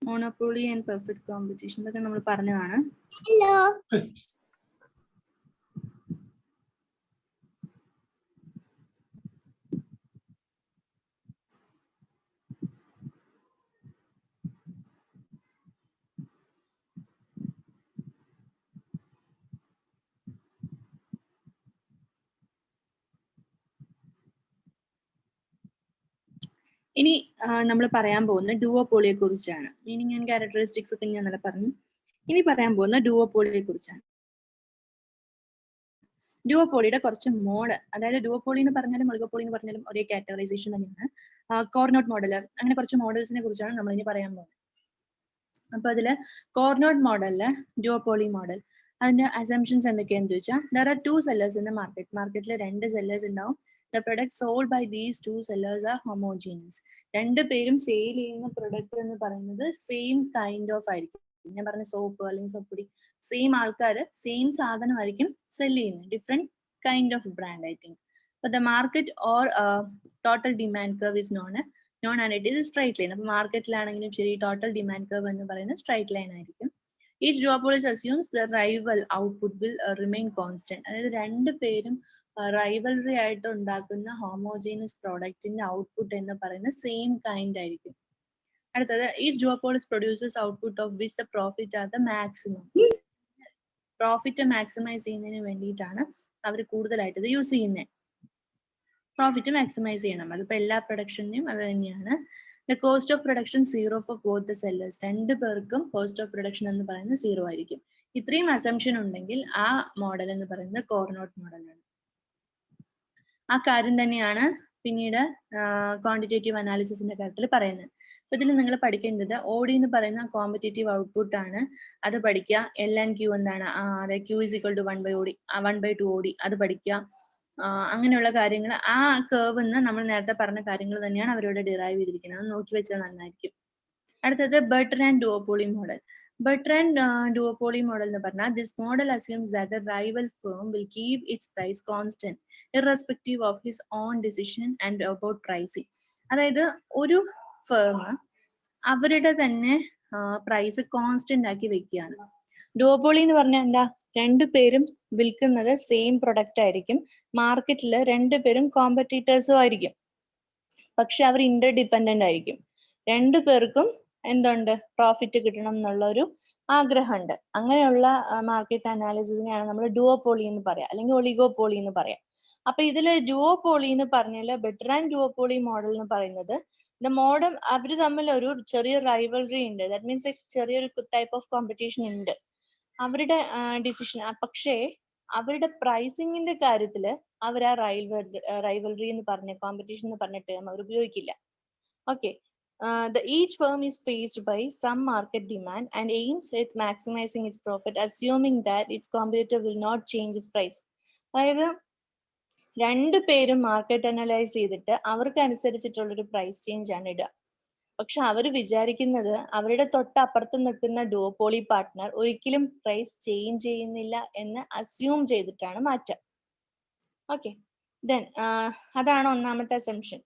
Monopoly and perfect competition ഇതൊക്കെ നമ്മൾ പറഞ്ഞതാണ്. ഹലോ ഇനി നമ്മൾ പറയാൻ പോകുന്ന ഡുവോപോളിയെ കുറിച്ചാണ്. മീനിങ് ആൻഡ് ക്യാരക്ടറിസ്റ്റിക്സ് ഒക്കെ ഞാൻ പറഞ്ഞു. ഇനി പറയാൻ പോകുന്ന ഡുവോപോളിയെ കുറിച്ചാണ്. ഡുവോപോളിയുടെ കുറച്ച് മോഡ്, അതായത് ഡുവോപോളി എന്ന് പറഞ്ഞാലും ഒളിഗോപോളി എന്ന് പറഞ്ഞാലും ഒരേ കാറ്റഗറൈസേഷൻ തന്നെയാണ്. കോർനോട്ട് മോഡൽ, അങ്ങനെ കുറച്ച് മോഡൽസിനെ കുറിച്ചാണ് നമ്മൾ ഇനി പറയാൻ പോകുന്നത്. അപ്പൊ അതില് കോർനോട്ട് മോഡലില് ഡുവോപോളി മോഡൽ, അതിന്റെ അസംഷൻസ് എന്തൊക്കെയാന്ന് ചോദിച്ചാൽ, there are two sellers in the market. മാർക്കറ്റിൽ രണ്ട് സെല്ലേഴ്സ് ഉണ്ടാവും. The products sold by these two sellers are homogeneous. രണ്ട് പേരും സെയിൽ ചെയ്യുന്ന പ്രൊഡക്റ്റ് എന്ന് പറയുന്നത് സെയിം കൈൻഡ് ഓഫ് ആയിരിക്കും. ഞാൻ പറഞ്ഞ സോപ്പ് അല്ലെങ്കിൽ സോപ്പൊടി, സെയിം ആൾക്കാർ സെയിം സാധനമായിരിക്കും സെല് ചെയ്യുന്നത്, different kind of brand I think. അപ്പൊ the market or total demand curve is known and it is straight line. അപ്പൊ മാർക്കറ്റിലാണെങ്കിലും ശരി, ടോട്ടൽ ഡിമാൻഡ് കർവ് എന്ന് പറയുന്നത് സ്ട്രൈറ്റ് ലൈൻ ആയിരിക്കും. Each duopoly assumes the rival output will remain constant. അതായത് രണ്ട് പേരും റൈവൽറി ആയിട്ട് ഉണ്ടാക്കുന്ന ഹോമോജീനസ് പ്രോഡക്റ്റിന്റെ ഔട്ട്പുട്ട് എന്ന് പറയുന്നത് സെയിം കൈൻഡ് ആയിരിക്കും. അടുത്തത്, each duopoly produces output of which the profit are the maximum. Profit maximise ചെയ്യുന്നതിന് വേണ്ടിയിട്ടാണ് അവർ കൂടുതലായിട്ട് ഇത് യൂസ് ചെയ്യുന്നത്. പ്രോഫിറ്റ് മാക്സിമൈസ് ചെയ്യണം, അതിപ്പോ എല്ലാ പ്രൊഡക്ഷന്റെയും അത് തന്നെയാണ്. The cost of production zero for both the sellers. രണ്ട് പേർക്കും കോസ്റ്റ് ഓഫ് പ്രൊഡക്ഷൻ എന്ന് പറയുന്നത് സീറോ ആയിരിക്കും. ഇത്രയും അസംഷൻ ഉണ്ടെങ്കിൽ ആ മോഡൽ എന്ന് പറയുന്നത് കോർനോട്ട് മോഡലാണ്. ആ കാര്യം തന്നെയാണ് പിന്നീട് ക്വാണ്ടിറ്റേറ്റീവ് അനാലിസിസിന്റെ കാര്യത്തിൽ പറയുന്നത്. അപ്പൊ ഇതിൽ നിങ്ങൾ പഠിക്കേണ്ടത് ഓഡി എന്ന് പറയുന്ന കോമ്പറ്റേറ്റീവ് ഔട്ട്പുട്ട് ആണ്, അത് പഠിക്കുക. എൽ ആൻഡ് ക്യൂ എന്താണ്, അതായത് Q is equal to 1/OD, 1/2 OD അത് പഠിക്കുക. അങ്ങനെയുള്ള കാര്യങ്ങൾ, ആ കേർവ് എന്ന് നമ്മൾ നേരത്തെ പറഞ്ഞ കാര്യങ്ങൾ തന്നെയാണ് അവരോട് ഡിറൈവ് ചെയ്തിരിക്കുന്നത്, നോക്കി വെച്ചാൽ നന്നായിരിക്കും. അടുത്തത് Bertrand duopoly model. Bertrand duopoly model എന്ന് പറഞ്ഞാൽ, this model assumes that the rival firm will keep its price constant irrespective of his own decision and about pricing. അതായത് ഒരു ഫേം അവരുടെ തന്നെ പ്രൈസ് കോൺസ്റ്റന്റ് ആക്കി വെക്കുകയാണ്. ഡുവോപോളി എന്ന് പറഞ്ഞാൽ എന്താ, രണ്ടുപേരും വിൽക്കുന്നത് സെയിം പ്രൊഡക്റ്റ് ആയിരിക്കും, മാർക്കറ്റിൽ രണ്ടുപേരും കോമ്പറ്റീറ്റേഴ്സും ആയിരിക്കും, പക്ഷെ അവർ ഇന്റർ ഡിപ്പെൻഡന്റ് ആയിരിക്കും. രണ്ടു പേർക്കും എന്തുണ്ട്, പ്രോഫിറ്റ് കിട്ടണം എന്നുള്ള ഒരു ആഗ്രഹമുണ്ട്. അങ്ങനെയുള്ള മാർക്കറ്റ് അനാലിസിസിനെയാണ് നമ്മൾ ഡുവോപോളി എന്ന് പറയാം, അല്ലെങ്കിൽ ഒളിഗോപോളി എന്ന് പറയാം. അപ്പൊ ഇതില് ഡുവോപോളി എന്ന് പറഞ്ഞാല് ബെർട്രാൻഡ് ഡുവോപോളി മോഡൽ എന്ന് പറയുന്നത്, ദ മോഡൽ അവര് തമ്മിൽ ഒരു ചെറിയ റൈവൽറി ഉണ്ട്, ദാറ്റ് മീൻസ് ചെറിയൊരു ടൈപ്പ് ഓഫ് കോമ്പറ്റീഷൻ ഉണ്ട് അവരുടെ ഡിസിഷൻ. പക്ഷേ അവരുടെ പ്രൈസിങ്ങിന്റെ കാര്യത്തിൽ അവർ ആ റൈവൽറി എന്ന് പറഞ്ഞ കോമ്പറ്റീഷൻ എന്ന് പറഞ്ഞ ടേം അവർ ഉപയോഗിക്കില്ല. Okay, each firm is faced by some market demand and aims at maximizing its profit, assuming that its competitor will not change its price. അതായത് രണ്ടു പേരും മാർക്കറ്റ് അനലൈസ് ചെയ്തിട്ട് അവർക്ക് അനുസരിച്ചിട്ടുള്ളൊരു പ്രൈസ് ചേഞ്ച് ആണ് ഇടുക. പക്ഷെ അവർ വിചാരിക്കുന്നത് അവരുടെ തൊട്ടപ്പുറത്ത് നിൽക്കുന്ന ഡുവോപോളി പാർട്ട്ണർ ഒരിക്കലും പ്രൈസ് ചേഞ്ച് ചെയ്യുന്നില്ല എന്ന് അസ്യൂം ചെയ്തിട്ടാണ് മാറ്റുക. ഓക്കെ, ദെൻ അതാണ് ഒന്നാമത്തെ അസംഷൻ.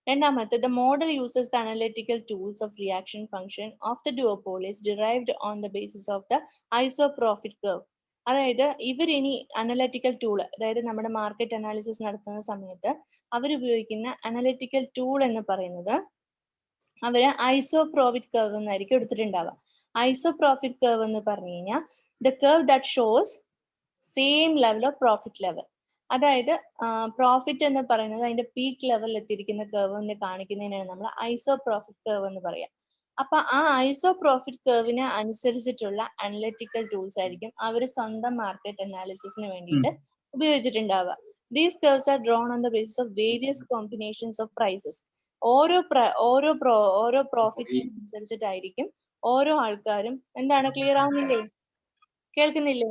രണ്ടാമത്തെ, the model uses the analytical tools of reaction function of the duopolies derived on the basis of the isoprofit curve. അതായത് ഇവരിനി അനലിറ്റിക്കൽ ടൂൾ, അതായത് നമ്മുടെ മാർക്കറ്റ് അനാലിസിസ് നടത്തുന്ന സമയത്ത് അവരുപയോഗിക്കുന്ന അനലിറ്റിക്കൽ ടൂൾ എന്ന് പറയുന്നത് അവര് ഐസോപ്രോഫിറ്റ് കർവ് എന്നായിരിക്കും എടുത്തിട്ടുണ്ടാവുക. ഐസോപ്രോഫിറ്റ് കർവ് എന്ന് പറഞ്ഞു കഴിഞ്ഞാൽ the curve that shows same level of profit level. അതായത് പ്രോഫിറ്റ് എന്ന് പറയുന്നത് അതിന്റെ പീക്ക് ലെവലിൽ എത്തിയിരിക്കുന്ന കർവ് കാണിക്കുന്നതിനാണ് നമ്മൾ ഐസോപ്രോഫിറ്റ് കർവ് എന്ന് പറയാം. അപ്പൊ ആ ഐസോപ്രോഫിറ്റ് കർവിന് അനുസരിച്ചിട്ടുള്ള അനലിറ്റിക്കൽ ടൂൾസ് ആയിരിക്കും അവർ സ്വന്തം മാർക്കറ്റ് അനാലിസിസിന് വേണ്ടിയിട്ട് ഉപയോഗിച്ചിട്ടുണ്ടാവുക. These curves are drawn on the basis of various combinations of prices. ഓരോ പ്രോഫിറ്റിന് അനുസരിച്ചിട്ടായിരിക്കും ഓരോ ആൾക്കാരും. എന്താണ്, ക്ലിയർ ആവുന്നില്ലേ, കേൾക്കുന്നില്ലേ?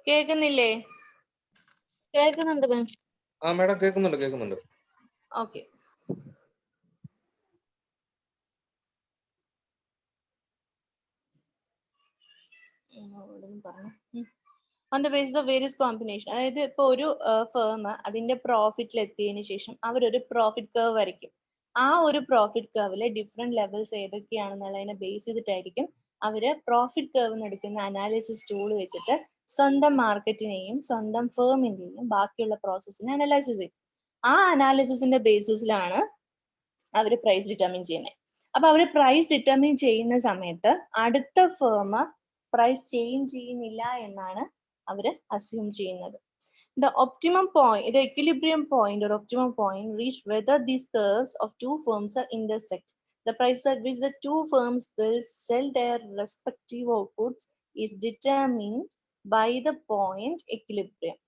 കേൾക്കുന്നില്ലേ? കേൾക്കുന്നുണ്ട് മാം. ആ മാഡം കേൾക്കുന്നുണ്ട്. ഓക്കെ, പറഞ്ഞു. On the basis of various combination. അതായത് ഇപ്പൊ ഒരു ഫേം അതിന്റെ പ്രോഫിറ്റിൽ എത്തിയതിനു ശേഷം അവരൊരു പ്രോഫിറ്റ് കർവ് വരയ്ക്കും. ആ ഒരു പ്രോഫിറ്റ് കർവിലെ ഡിഫറെന്റ് ലെവൽസ് ഏതൊക്കെയാണെന്നുള്ളതിനെ ബേസ് ചെയ്തിട്ടായിരിക്കും അവര് പ്രോഫിറ്റ് കർവ് എടുക്കുന്ന അനാലിസിസ് ടൂൾ വെച്ചിട്ട് സ്വന്തം മാർക്കറ്റിനെയും സ്വന്തം ഫേമിന്റെയും ബാക്കിയുള്ള പ്രോസസ്സിനെ അനലൈസിസ് ചെയ്യും. ആ അനാലിസിസിന്റെ ബേസിസിലാണ് അവർ പ്രൈസ് ഡിറ്റർമിൻ ചെയ്യുന്നത്. അപ്പൊ അവർ പ്രൈസ് ഡിറ്റർമിൻ ചെയ്യുന്ന സമയത്ത് അടുത്ത ഫേം പ്രൈസ് ചേഞ്ച് ചെയ്യുന്നില്ല എന്നാണ് അവര് അസ്യൂം ചെയ്യുന്നത്. The optimum point, the equilibrium point or optimum point reached whether these curves of two firms are intersect. The price at which the two firms will sell their respective outputs is determined by the point equilibrium.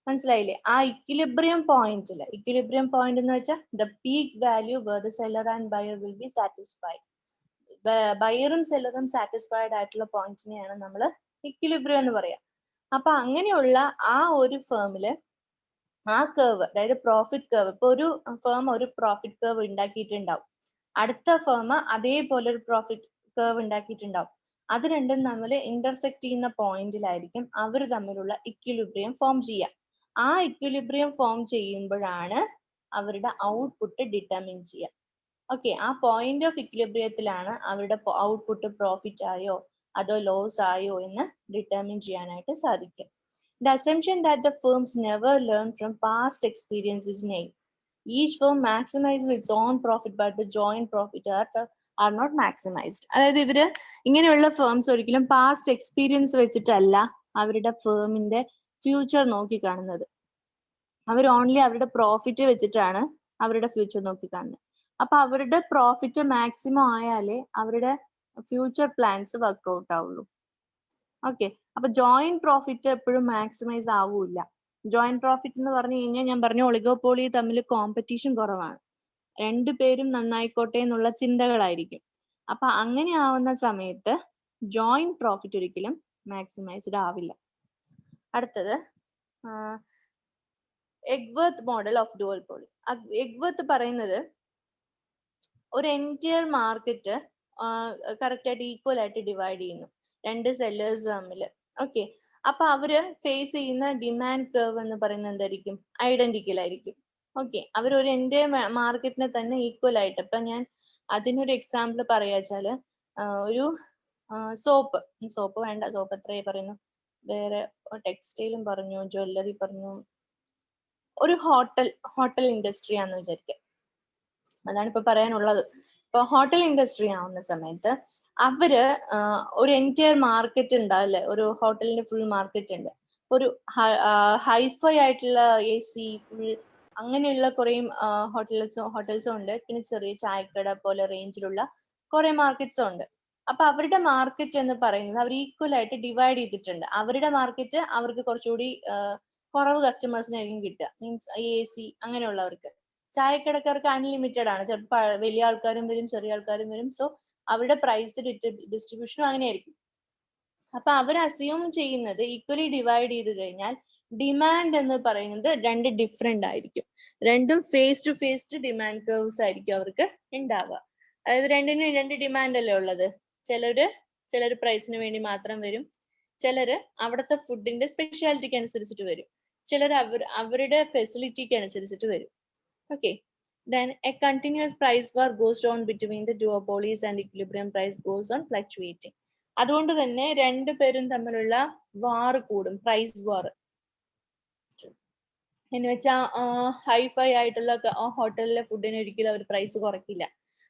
മനസ്സിലായില്ലേ? ആ equilibrium പോയിന്റില്, equilibrium point എന്ന് വെച്ചാൽ the peak value where the seller and buyer will be satisfied. ബയറും സെല്ലറും satisfied ആയിട്ടുള്ള പോയിന്റിനെയാണ് നമ്മൾ equilibrium എന്ന് പറയാം. അപ്പൊ അങ്ങനെയുള്ള ആ ഒരു ഫേമില് ആ കർവ്, അതായത് പ്രോഫിറ്റ് കർവ്, ഇപ്പൊ ഒരു ഫേം ഒരു പ്രോഫിറ്റ് കർവ് ഉണ്ടാക്കിയിട്ടുണ്ടാവും, അടുത്ത ഫേം അതേപോലെ ഒരു പ്രോഫിറ്റ് കർവ് ഉണ്ടാക്കിയിട്ടുണ്ടാവും. അത് രണ്ടും തമ്മിൽ ഇന്റർസെക്ട് ചെയ്യുന്ന പോയിന്റിലായിരിക്കും അവർ തമ്മിലുള്ള ഇക്വിലിബ്രിയം ഫോം ചെയ്യുക. ആ ഇക്വിലിബ്രിയം ഫോം ചെയ്യുമ്പോഴാണ് അവരുടെ ഔട്ട്പുട്ട് ഡിറ്റർമിൻ ചെയ്യുക. ഓക്കെ, ആ പോയിന്റ് ഓഫ് ഇക്വിലിബ്രിയത്തിലാണ് അവരുടെ ഔട്ട്പുട്ട് പ്രോഫിറ്റ് ആയോ അതോ ലോസ് ആയോ എന്ന് ഡിറ്റർമിൻ ചെയ്യാനായിട്ട് സാധിക്കും. The assumption that the firms never learn from past experience is made. Each firm maximizes its own profit, but the joint profit are not maximized. അതായത് ഇവര് ഇങ്ങനെയുള്ള ഫേംസ് ഒരിക്കലും പാസ്റ്റ് എക്സ്പീരിയൻസ് വെച്ചിട്ടല്ല അവരുടെ ഫേമിന്റെ ഫ്യൂച്ചർ നോക്കി കാണുന്നത്. അവർ ഓൺലി അവരുടെ പ്രോഫിറ്റ് വെച്ചിട്ടാണ് അവരുടെ ഫ്യൂച്ചർ നോക്കി കാണുന്നത്. അപ്പൊ അവരുടെ പ്രോഫിറ്റ് മാക്സിമം ആയാലേ അവരുടെ ഫ്യൂച്ചർ പ്ലാൻസ് വർക്ക്ഔട്ട് ആവുള്ളൂ. ഓക്കെ, അപ്പൊ ജോയിന്റ് പ്രോഫിറ്റ് എപ്പോഴും മാക്സിമൈസ് ആവൂല. ജോയിന്റ് പ്രോഫിറ്റ് എന്ന് പറഞ്ഞു കഴിഞ്ഞാൽ ഞാൻ പറഞ്ഞു ഒളിഗോപോളി തമ്മിൽ കോമ്പറ്റീഷൻ കുറവാണ്, രണ്ടുപേരും നന്നായിക്കോട്ടെ എന്നുള്ള ചിന്തകളായിരിക്കും. അപ്പൊ അങ്ങനെ ആവുന്ന സമയത്ത് ജോയിന്റ് പ്രോഫിറ്റ് ഒരിക്കലും മാക്സിമൈസ്ഡ് ആവില്ല. അടുത്തത് എഗ്വർത്ത് മോഡൽ ഓഫ് ഡുവൽപോളി. എഗ്വർത്ത് പറയുന്നത് ഒരു എൻറ്റയർ മാർക്കറ്റ് കറക്റ്റ് ആയിട്ട് ഈക്വൽ ആയിട്ട് ഡിവൈഡ് ചെയ്യുന്നു രണ്ട് സെല്ലേഴ്സ് തമ്മിൽ. ഓക്കെ, അപ്പൊ അവര് ഫേസ് ചെയ്യുന്ന ഡിമാൻഡ് കർവ് എന്ന് പറയുന്നത് എന്തായിരിക്കും? ഐഡന്റിക്കൽ ആയിരിക്കും. ഓക്കെ, അവർ ഒരു എൻറ്റയർ മാർക്കറ്റിനെ തന്നെ ഈക്വൽ ആയിട്ട്, ഇപ്പൊ ഞാൻ അതിനൊരു എക്സാമ്പിൾ പറയാച്ചാല് ഒരു സോപ്പ് വേണ്ട, സോപ്പ് എത്രയായി പറയുന്നു, വേറെ ടെക്സ്റ്റൈലും പറഞ്ഞു, ജ്വല്ലറി പറഞ്ഞു, ഒരു ഹോട്ടൽ ഇൻഡസ്ട്രി ആണെന്ന് വിചാരിക്കാം. അതാണ് ഇപ്പൊ പറയാനുള്ളത്. ഇപ്പൊ ഹോട്ടൽ ഇൻഡസ്ട്രി ആവുന്ന സമയത്ത് അവര് ഒരു എൻറ്റയർ മാർക്കറ്റ് ഉണ്ടാവില്ലേ, ഒരു ഹോട്ടലിന്റെ ഫുൾ മാർക്കറ്റ് ഉണ്ട്. ഒരു ഹൈഫൈ ആയിട്ടുള്ള AC ഫുൾ അങ്ങനെയുള്ള കുറെ ഹോട്ടൽസും ഉണ്ട്, പിന്നെ ചെറിയ ചായക്കട പോലെ റേഞ്ചിലുള്ള കുറെ മാർക്കറ്റ്സും ഉണ്ട്. അപ്പൊ അവരുടെ മാർക്കറ്റ് എന്ന് പറയുന്നത് അവർ ഈക്വൽ ആയിട്ട് ഡിവൈഡ് ചെയ്തിട്ടുണ്ട്. അവരുടെ മാർക്കറ്റ് അവർക്ക് കുറച്ചുകൂടി കുറവ് കസ്റ്റമേഴ്സിനായിരിക്കും കിട്ടുക, മീൻസ് AC അങ്ങനെയുള്ളവർക്ക്. ചായക്കടക്കാർക്ക് അൺലിമിറ്റഡ് ആണ്, ചിലപ്പോൾ വലിയ ആൾക്കാരും വരും ചെറിയ ആൾക്കാരും വരും. സോ അവരുടെ പ്രൈസ് ഡിസ്ട്രിബ്യൂഷനും അങ്ങനെയായിരിക്കും. അപ്പൊ അവർ അസ്യൂം ചെയ്യുന്നത് ഈക്വലി ഡിവൈഡ് ചെയ്ത് കഴിഞ്ഞാൽ ഡിമാൻഡ് എന്ന് പറയുന്നത് രണ്ട് ഡിഫറെന്റ് ആയിരിക്കും. രണ്ടും face to face demand curves ആയിരിക്കും അവർക്ക് ഉണ്ടാവുക. അതായത് രണ്ടിനും രണ്ട് ഡിമാൻഡ് അല്ലേ ഉള്ളത്. ചിലര് പ്രൈസിന് വേണ്ടി മാത്രം വരും, ചിലര് അവിടുത്തെ ഫുഡിന്റെ സ്പെഷ്യാലിറ്റിക്ക് അനുസരിച്ചിട്ട് വരും, ചിലർ അവരുടെ ഫെസിലിറ്റിക്ക് അനുസരിച്ചിട്ട് വരും. Okay, then a continuous price war goes on between the duopolies and equilibrium price goes on fluctuating. അതുകൊണ്ട് തന്നെ രണ്ടുപേരും തമ്മിലുള്ള വാർ കൂടും, പ്രൈസ് വാർ എന്ന് വെച്ചാൽ ഹൈഫൈ ആയിട്ടുള്ള ഹോട്ടലിലെ ഫുഡിന് ഒരിക്കലും അവർ പ്രൈസ് കുറയ്ക്കില്ല.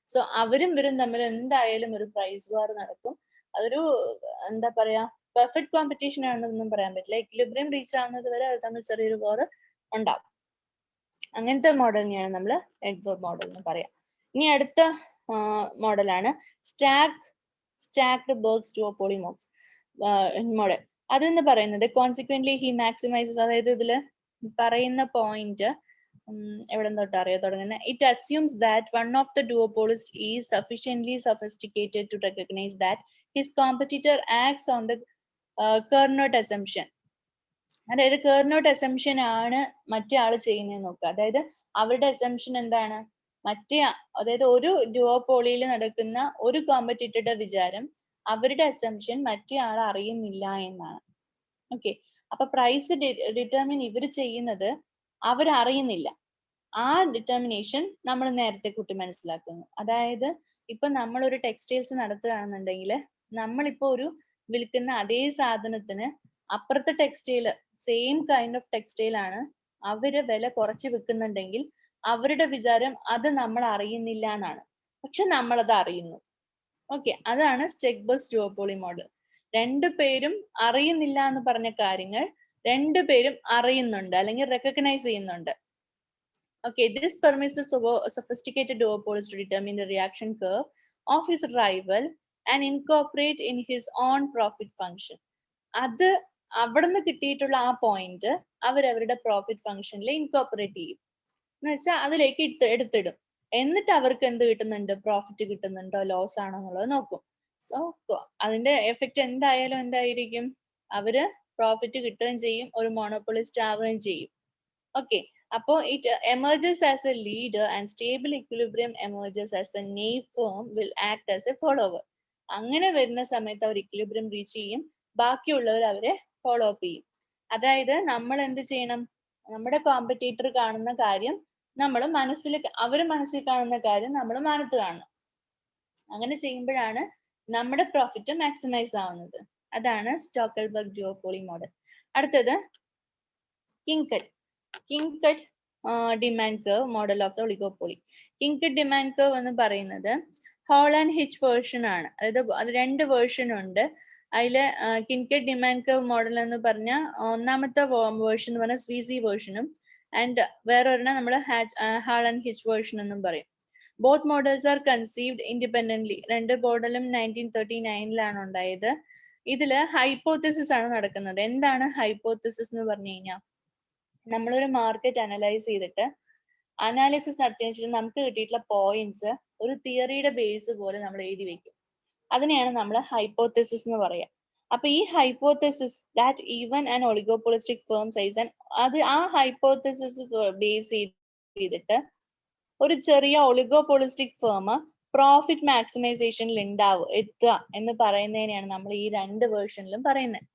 സോ അവരും ഇവരും തമ്മിൽ എന്തായാലും ഒരു പ്രൈസ് വാർ നടക്കും. അതൊരു എന്താ പറയാ, പെർഫെക്റ്റ് കോമ്പറ്റീഷൻ ആണെന്നൊന്നും പറയാൻ പറ്റില്ല. ഇക്വിലിബ്രിയം റീച്ച് ആവുന്നത് വരെ അത് തമ്മിൽ ചെറിയൊരു വാർ ഉണ്ടാവും. അങ്ങനത്തെ മോഡലിനെയാണ് നമ്മൾ എഗ്വർത്ത് മോഡൽ എന്ന് പറയാം. ഇനി അടുത്ത മോഡലാണ് സ്റ്റാക്ഡ് ബർഗ്സ് ഡുഓപോളി മോഡൽ. അതെന്ന് പറയുന്നത് കോൺസിക്വന്റ്ലി ഹി മാക്സിമൈസസ്, അതായത് ഇതില് പറയുന്ന പോയിന്റ് എവിടെ തൊട്ട് അറിയാൻ തുടങ്ങുന്നത്, it assumes that one of the duopolist is sufficiently sophisticated to recognise that his competitor acts on the Cournot assumption. അതായത് കെർനോട്ട് അസംപ്ഷൻ ആണ് മറ്റേ ആള് ചെയ്യുന്നത് നോക്കുക. അതായത് അവരുടെ അസംപ്ഷൻ എന്താണ്, അതായത് ഒരു ഡുഓപോളിയിൽ നടക്കുന്ന ഒരു കോമ്പറ്റീറ്ററുടെ വിചാരം അവരുടെ അസംപ്ഷൻ മറ്റേ ആൾ അറിയുന്നില്ല എന്നാണ്. ഓക്കെ, അപ്പൊ പ്രൈസ് ഡിറ്റർമിൻ ഇവർ ചെയ്യുന്നത് അവരറിയുന്നില്ല. ആ ഡിറ്റർമിനേഷൻ നമ്മൾ നേരത്തെ കുട്ടി മനസ്സിലാക്കുന്നു. അതായത് ഇപ്പൊ നമ്മളൊരു ടെക്സ്റ്റൈൽസ് നടത്തുകയാണെന്നുണ്ടെങ്കിൽ നമ്മളിപ്പോ ഒരു വിൽക്കുന്ന അതേ സാധനത്തിന് അപ്പുറത്തെ textile same kind of textile ആണ് അവര് വില കുറച്ച് വിൽക്കുന്നുണ്ടെങ്കിൽ അവരുടെ വിചാരം അത് നമ്മൾ അറിയുന്നില്ല എന്നാണ്. പക്ഷെ നമ്മളത് അറിയുന്നു. ഓക്കെ, അതാണ് സ്റ്റെഗ്ബർഗ്സ് ഡുഓപോളി മോഡൽ. രണ്ടുപേരും അറിയുന്നില്ല എന്ന് പറഞ്ഞ കാര്യങ്ങൾ രണ്ടുപേരും അറിയുന്നുണ്ട് അല്ലെങ്കിൽ റെക്കഗ്നൈസ് ചെയ്യുന്നുണ്ട്. Okay, this permits the sophisticated duopolist to determine the reaction curve of his rival and incorporate in his own profit function. അത് അവിടുന്ന് കിട്ടിയിട്ടുള്ള ആ പോയിന്റ് അവരവരുടെ പ്രോഫിറ്റ് ഫംഗ്ഷനിൽ ഇൻകോപ്പറേറ്റ് ചെയ്യും. എന്ന് വെച്ചാൽ അതിലേക്ക് എടുത്തിടും. എന്നിട്ട് അവർക്ക് എന്ത് കിട്ടുന്നുണ്ട്, പ്രോഫിറ്റ് കിട്ടുന്നുണ്ടോ ലോസ് ആണോ എന്നുള്ളത് നോക്കും. സോ അതിന്റെ എഫക്റ്റ് എന്തായാലും എന്തായിരിക്കും, അവര് പ്രോഫിറ്റ് കിട്ടുകയും ചെയ്യും, ഒരു മോണോപ്പൊളിസ്റ്റ് ആവുകയും ചെയ്യും. ഓക്കെ, അപ്പോൾ it emerges as a leader and stable equilibrium emerges as the nay firm will act as a follower. അങ്ങനെ വരുന്ന സമയത്ത് അവർ ഇക്വിലിബ്രിയം റീച്ച് ചെയ്യും, ബാക്കിയുള്ളവർ അവരെ ഫോളോ അപ്പ് ചെയ്യും. അതായത് നമ്മൾ എന്ത് ചെയ്യണം, നമ്മുടെ കോമ്പറ്റീറ്റർ കാണുന്ന കാര്യം നമ്മൾ അവര് മനസ്സിൽ കാണുന്ന കാര്യം നമ്മൾ മനത്ത് കാണണം. അങ്ങനെ ചെയ്യുമ്പോഴാണ് നമ്മുടെ പ്രോഫിറ്റ് മാക്സിമൈസ് ആവുന്നത്. അതാണ് സ്റ്റോക്കൽബർഗ് ഡുഓപോളി മോഡൽ. അടുത്തത് കിങ്കഡ് demand curve model of the oligopoly. കിങ്കഡ് demand curve എന്ന് പറയുന്നത് ഹോൾ ആൻഡ് ഹിച്ച് വേർഷൻ ആണ്. അതായത് അത് രണ്ട് വേർഷൻ ഉണ്ട്. അതില് കിങ്കഡ് ഡിമാൻഡ് കർവ് മോഡൽ എന്ന് പറഞ്ഞ ഒന്നാമത്തെ വേർഷൻ എന്ന് പറഞ്ഞാൽ സ്വീസി വേർഷനും ആൻഡ് വേറൊരെണ്ണം നമ്മൾ ഹാൾ ആൻഡ് ഹിച്ച് വേർഷൻ എന്നും പറയും. Both models R conceived independently. രണ്ട് മോഡലും 1939 ഉണ്ടായത്. ഇതില് ഹൈപ്പോത്തിസിസ് ആണ് നടക്കുന്നത്. എന്താണ് ഹൈപ്പോത്തിസിസ് എന്ന് പറഞ്ഞു കഴിഞ്ഞാൽ, നമ്മളൊരു മാർക്കറ്റ് അനലൈസ് ചെയ്തിട്ട് അനാലിസിസ് നടത്തിയതിനു ശേഷം നമുക്ക് കിട്ടിയിട്ടുള്ള പോയിന്റ്സ് ഒരു തിയറിയുടെ ബേസ് പോലെ നമ്മൾ എഴുതി വെക്കും. അതിനെയാണ് നമ്മൾ ഹൈപ്പോത്തിസിസ് എന്ന് പറയുക. അപ്പൊ ഈ hypothesis that even and oligopolistic firm size അത് ആ ഹൈപ്പോത്തിസിസ് ബേസ് ചെയ്തിട്ട് ഒരു ചെറിയ ഒളിഗോപോളിസ്റ്റിക് ഫേം പ്രോഫിറ്റ് മാക്സിമൈസേഷനിൽ എത്തുക എന്ന് പറയുന്നതിനെയാണ് നമ്മൾ ഈ രണ്ട് വേർഷനിലും പറയുന്നത്.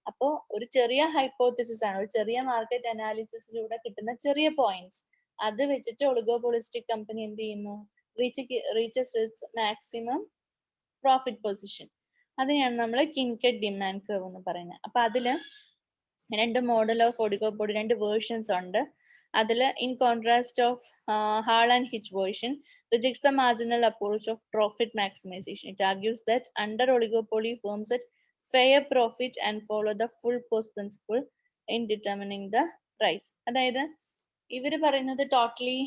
അപ്പോ ഒരു ചെറിയ ഹൈപ്പോത്തിസിസ് ആണ്, ഒരു ചെറിയ മാർക്കറ്റ് അനാലിസിസിലൂടെ കിട്ടുന്ന ചെറിയ പോയിന്റ്സ്, അത് വെച്ചിട്ട് ഒളിഗോപോളിസ്റ്റിക് കമ്പനി എന്ത് ചെയ്യുന്നു, reaches its maximum profit position. അതിനെയാണ് നമ്മൾ കിങ്കഡ് ഡിമാൻഡ് കർവ് എന്ന് പറയുന്നത്. അപ്പൊ അതില് രണ്ട് മോഡൽ ഓഫ് ഒളിഗോപോളി, രണ്ട് വേർഷൻസ് ഉണ്ട്. അതിൽ in contrast of hall and hitch version rejects the marginal approach of profit maximization. It argues that under oligopoly firms at fair profit and follow the full cost principle in determining the price. അതായത് ഇവര് പറയുന്നത് totally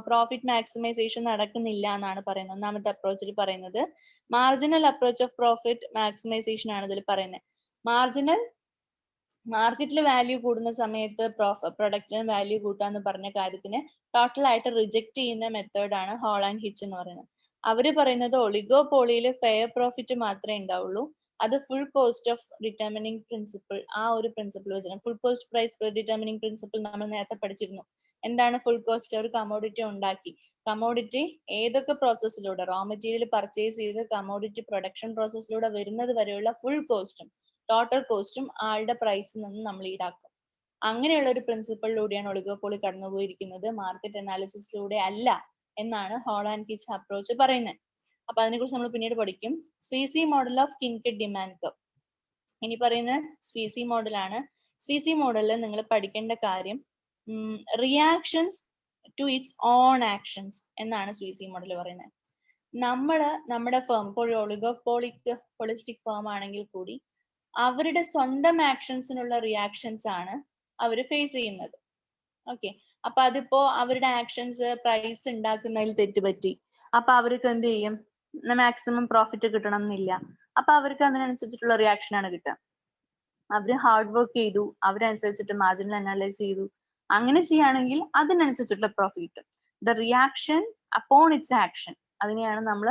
profit maximisation നടക്കുന്നില്ല എന്നാണ് പറയുന്നത്. ഒന്നാമത്തെ അപ്രോച്ചിൽ പറയുന്നത് marginal approach of profit maximisation ആണ് ഇതിൽ പറയുന്നത്. മാർജിനൽ മാർക്കറ്റിൽ വാല്യൂ കൂടുന്ന സമയത്ത് പ്രൊഡക്റ്റിന് വാല്യൂ കൂട്ടാന്ന് പറഞ്ഞ കാര്യത്തിന് ടോട്ടൽ ആയിട്ട് റിജക്ട് ചെയ്യുന്ന മെത്തേഡാണ് ഹോൾ ആൻഡ് ഹിച്ച് എന്ന് പറയുന്നത്. അവര് പറയുന്നത് ഒളിഗോപോളിയിൽ ഫെയർ പ്രോഫിറ്റ് മാത്രമേ ഉണ്ടാവുള്ളൂ, അത് full cost of determining principle, ആ ഒരു പ്രിൻസിപ്പിൾ വെച്ചാൽ full cost price determining principle നമ്മൾ നേരത്തെ പഠിച്ചിരുന്നു. എന്താണ് ഫുൾ കോസ്റ്റ്? ഒരു കമോഡിറ്റി ഉണ്ടാക്കി, കമോഡിറ്റി ഏതൊക്കെ പ്രോസസ്സിലൂടെ റോ മെറ്റീരിയൽ പർച്ചേസ് ചെയ്ത് കമോഡിറ്റി പ്രൊഡക്ഷൻ പ്രോസസ്സിലൂടെ വരുന്നത് വരെയുള്ള ഫുൾ കോസ്റ്റും ടോട്ടൽ കോസ്റ്റും ആളുടെ പ്രൈസിൽ നിന്ന് നമ്മൾ ഈടാക്കും. അങ്ങനെയുള്ള ഒരു പ്രിൻസിപ്പിളിലൂടെയാണ് ഒളിഗോപോളി കടന്നുപോയിരിക്കുന്നത്, മാർക്കറ്റ് അനാലിസിസിലൂടെ അല്ല എന്നാണ് ഹോൾ ആൻഡ് ഹിച്ച് അപ്രോച്ച് പറയുന്നത്. അപ്പൊ അതിനെക്കുറിച്ച് നമ്മൾ പിന്നീട് പഠിക്കും. Sweezy model of kinked demand curve. ഇനി പറയുന്നത് സ്വീസി മോഡലാണ്. സ്വീസി മോഡലിൽ നിങ്ങൾ പഠിക്കേണ്ട കാര്യം reactions to its own actions എന്നാണ് സ്വീസി മോഡൽ പറയുന്നത്. നമ്മുടെ ഫേം ഇപ്പോൾ ഒളിഗോപോളിസ്റ്റിക് ഫേം ആണെങ്കിൽ കൂടി അവരുടെ സ്വന്തം ആക്ഷൻസിനുള്ള റിയാക്ഷൻസ് ആണ് അവർ ഫേസ് ചെയ്യുന്നത്. ഓക്കെ, അപ്പൊ അതിപ്പോ അവരുടെ ആക്ഷൻസ് പ്രൈസ് ഉണ്ടാക്കുന്നതിൽ തെറ്റുപറ്റി, അപ്പൊ അവർക്ക് എന്ത് ചെയ്യും, മാക്സിമം പ്രോഫിറ്റ് കിട്ടണം എന്നില്ല. അപ്പൊ അവർക്ക് അതിനനുസരിച്ചിട്ടുള്ള റിയാക്ഷൻ ആണ് കിട്ടുക. അവര് ഹാർഡ് വർക്ക് ചെയ്തു, അവരനുസരിച്ചിട്ട് മാർജിനൽ അനലൈസ് ചെയ്തു, അങ്ങനെ ചെയ്യുകയാണെങ്കിൽ അതിനനുസരിച്ചിട്ടുള്ള പ്രോഫിറ്റ് കിട്ടും. The reaction upon it's action, അതിനെയാണ് നമ്മൾ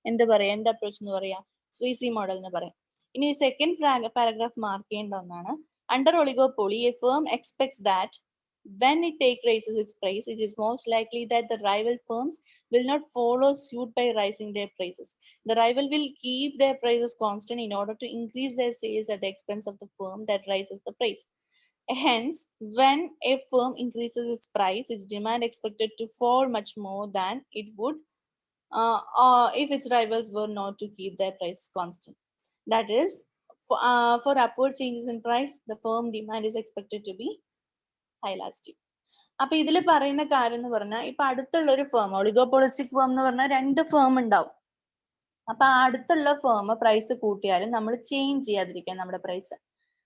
എന്ത് പറയാ, എന്റെ അപ്രോച്ച് എന്ന് പറയാ, സ്വീസി മോഡൽ എന്ന് പറയാം. ഇനി സെക്കൻഡ് പാരഗ്രാഫ് മാർക്ക് ചെയ്യേണ്ട ഒന്നാണ്. Under oligopoly A firm expects that when it raises its price, it is most likely that the rival firms will not follow suit by raising their prices. The rival will keep their prices constant in order to increase their sales at the expense of the firm that raises the price. Hence, when a firm increases its price, its demand expected to fall much more than it would if its rivals were not to keep their prices constant. That is, for upward changes in price, the firm demand is expected to be high elastic. അപ്പൊ ഇതിൽ പറയുന്ന കാര്യം എന്ന് പറഞ്ഞാൽ ഇപ്പൊ അടുത്തുള്ള ഒരു firm, oligopolistic firm എന്ന് പറഞ്ഞാൽ 2 ഫേം ഉണ്ടാവും. അപ്പൊ അടുത്തുള്ള ഫേം പ്രൈസ് കൂട്ടിയാലും നമ്മൾ ചേഞ്ച് ചെയ്യാതിരിക്കാൻ നമ്മുടെ പ്രൈസ്.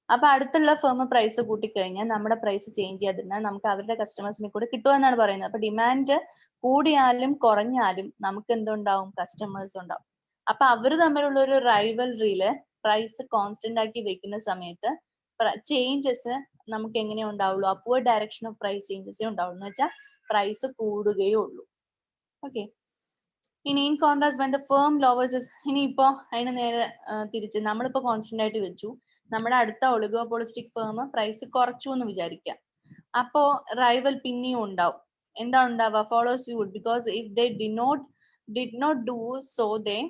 അപ്പൊ അടുത്തുള്ള ഫേം പ്രൈസ് കൂട്ടിക്കഴിഞ്ഞാൽ നമ്മുടെ പ്രൈസ് ചേഞ്ച് ചെയ്യാതിരുന്നാൽ നമുക്ക് അവരുടെ കസ്റ്റമേഴ്സിനെ കൂടെ കിട്ടുമെന്നാണ് പറയുന്നത്. അപ്പൊ ഡിമാൻഡ് കൂടിയാലും കുറഞ്ഞാലും നമുക്ക് എന്തുണ്ടാവും? കസ്റ്റമേഴ്സ് ഉണ്ടാവും. അപ്പൊ അവർ തമ്മിലുള്ള ഒരു റൈവൽറിയില് പ്രൈസ് കോൺസ്റ്റന്റ് ആക്കി വെക്കുന്ന സമയത്ത് ചേഞ്ചസ് നമുക്ക് എങ്ങനെ ഉണ്ടാവുള്ളൂ? അപ്വേർഡ് ഡയറക്ഷൻ ഓഫ് പ്രൈസ് ചേഞ്ചസേ ഉണ്ടാവുള്ളൂ. എന്ന് വെച്ചാൽ പ്രൈസ് കൂടുകയേ ഉള്ളൂ. ഓക്കെ. ഇനി in contrast when the firm lowers its, ഇനിയിപ്പോ അതിന് നേരെ തിരിച്ച് നമ്മളിപ്പോ കോൺസ്റ്റന്റ് ആയിട്ട് വെച്ചു, നമ്മുടെ അടുത്ത ഒളിഗോപോളിസ്റ്റിക് ഫേം പ്രൈസ് കുറച്ചു എന്ന് വിചാരിക്കാം. അപ്പോ റൈവൽ പിന്നെയും ഉണ്ടാവും. എന്താ ഉണ്ടാവുക? Follow suit, because if they did not do so they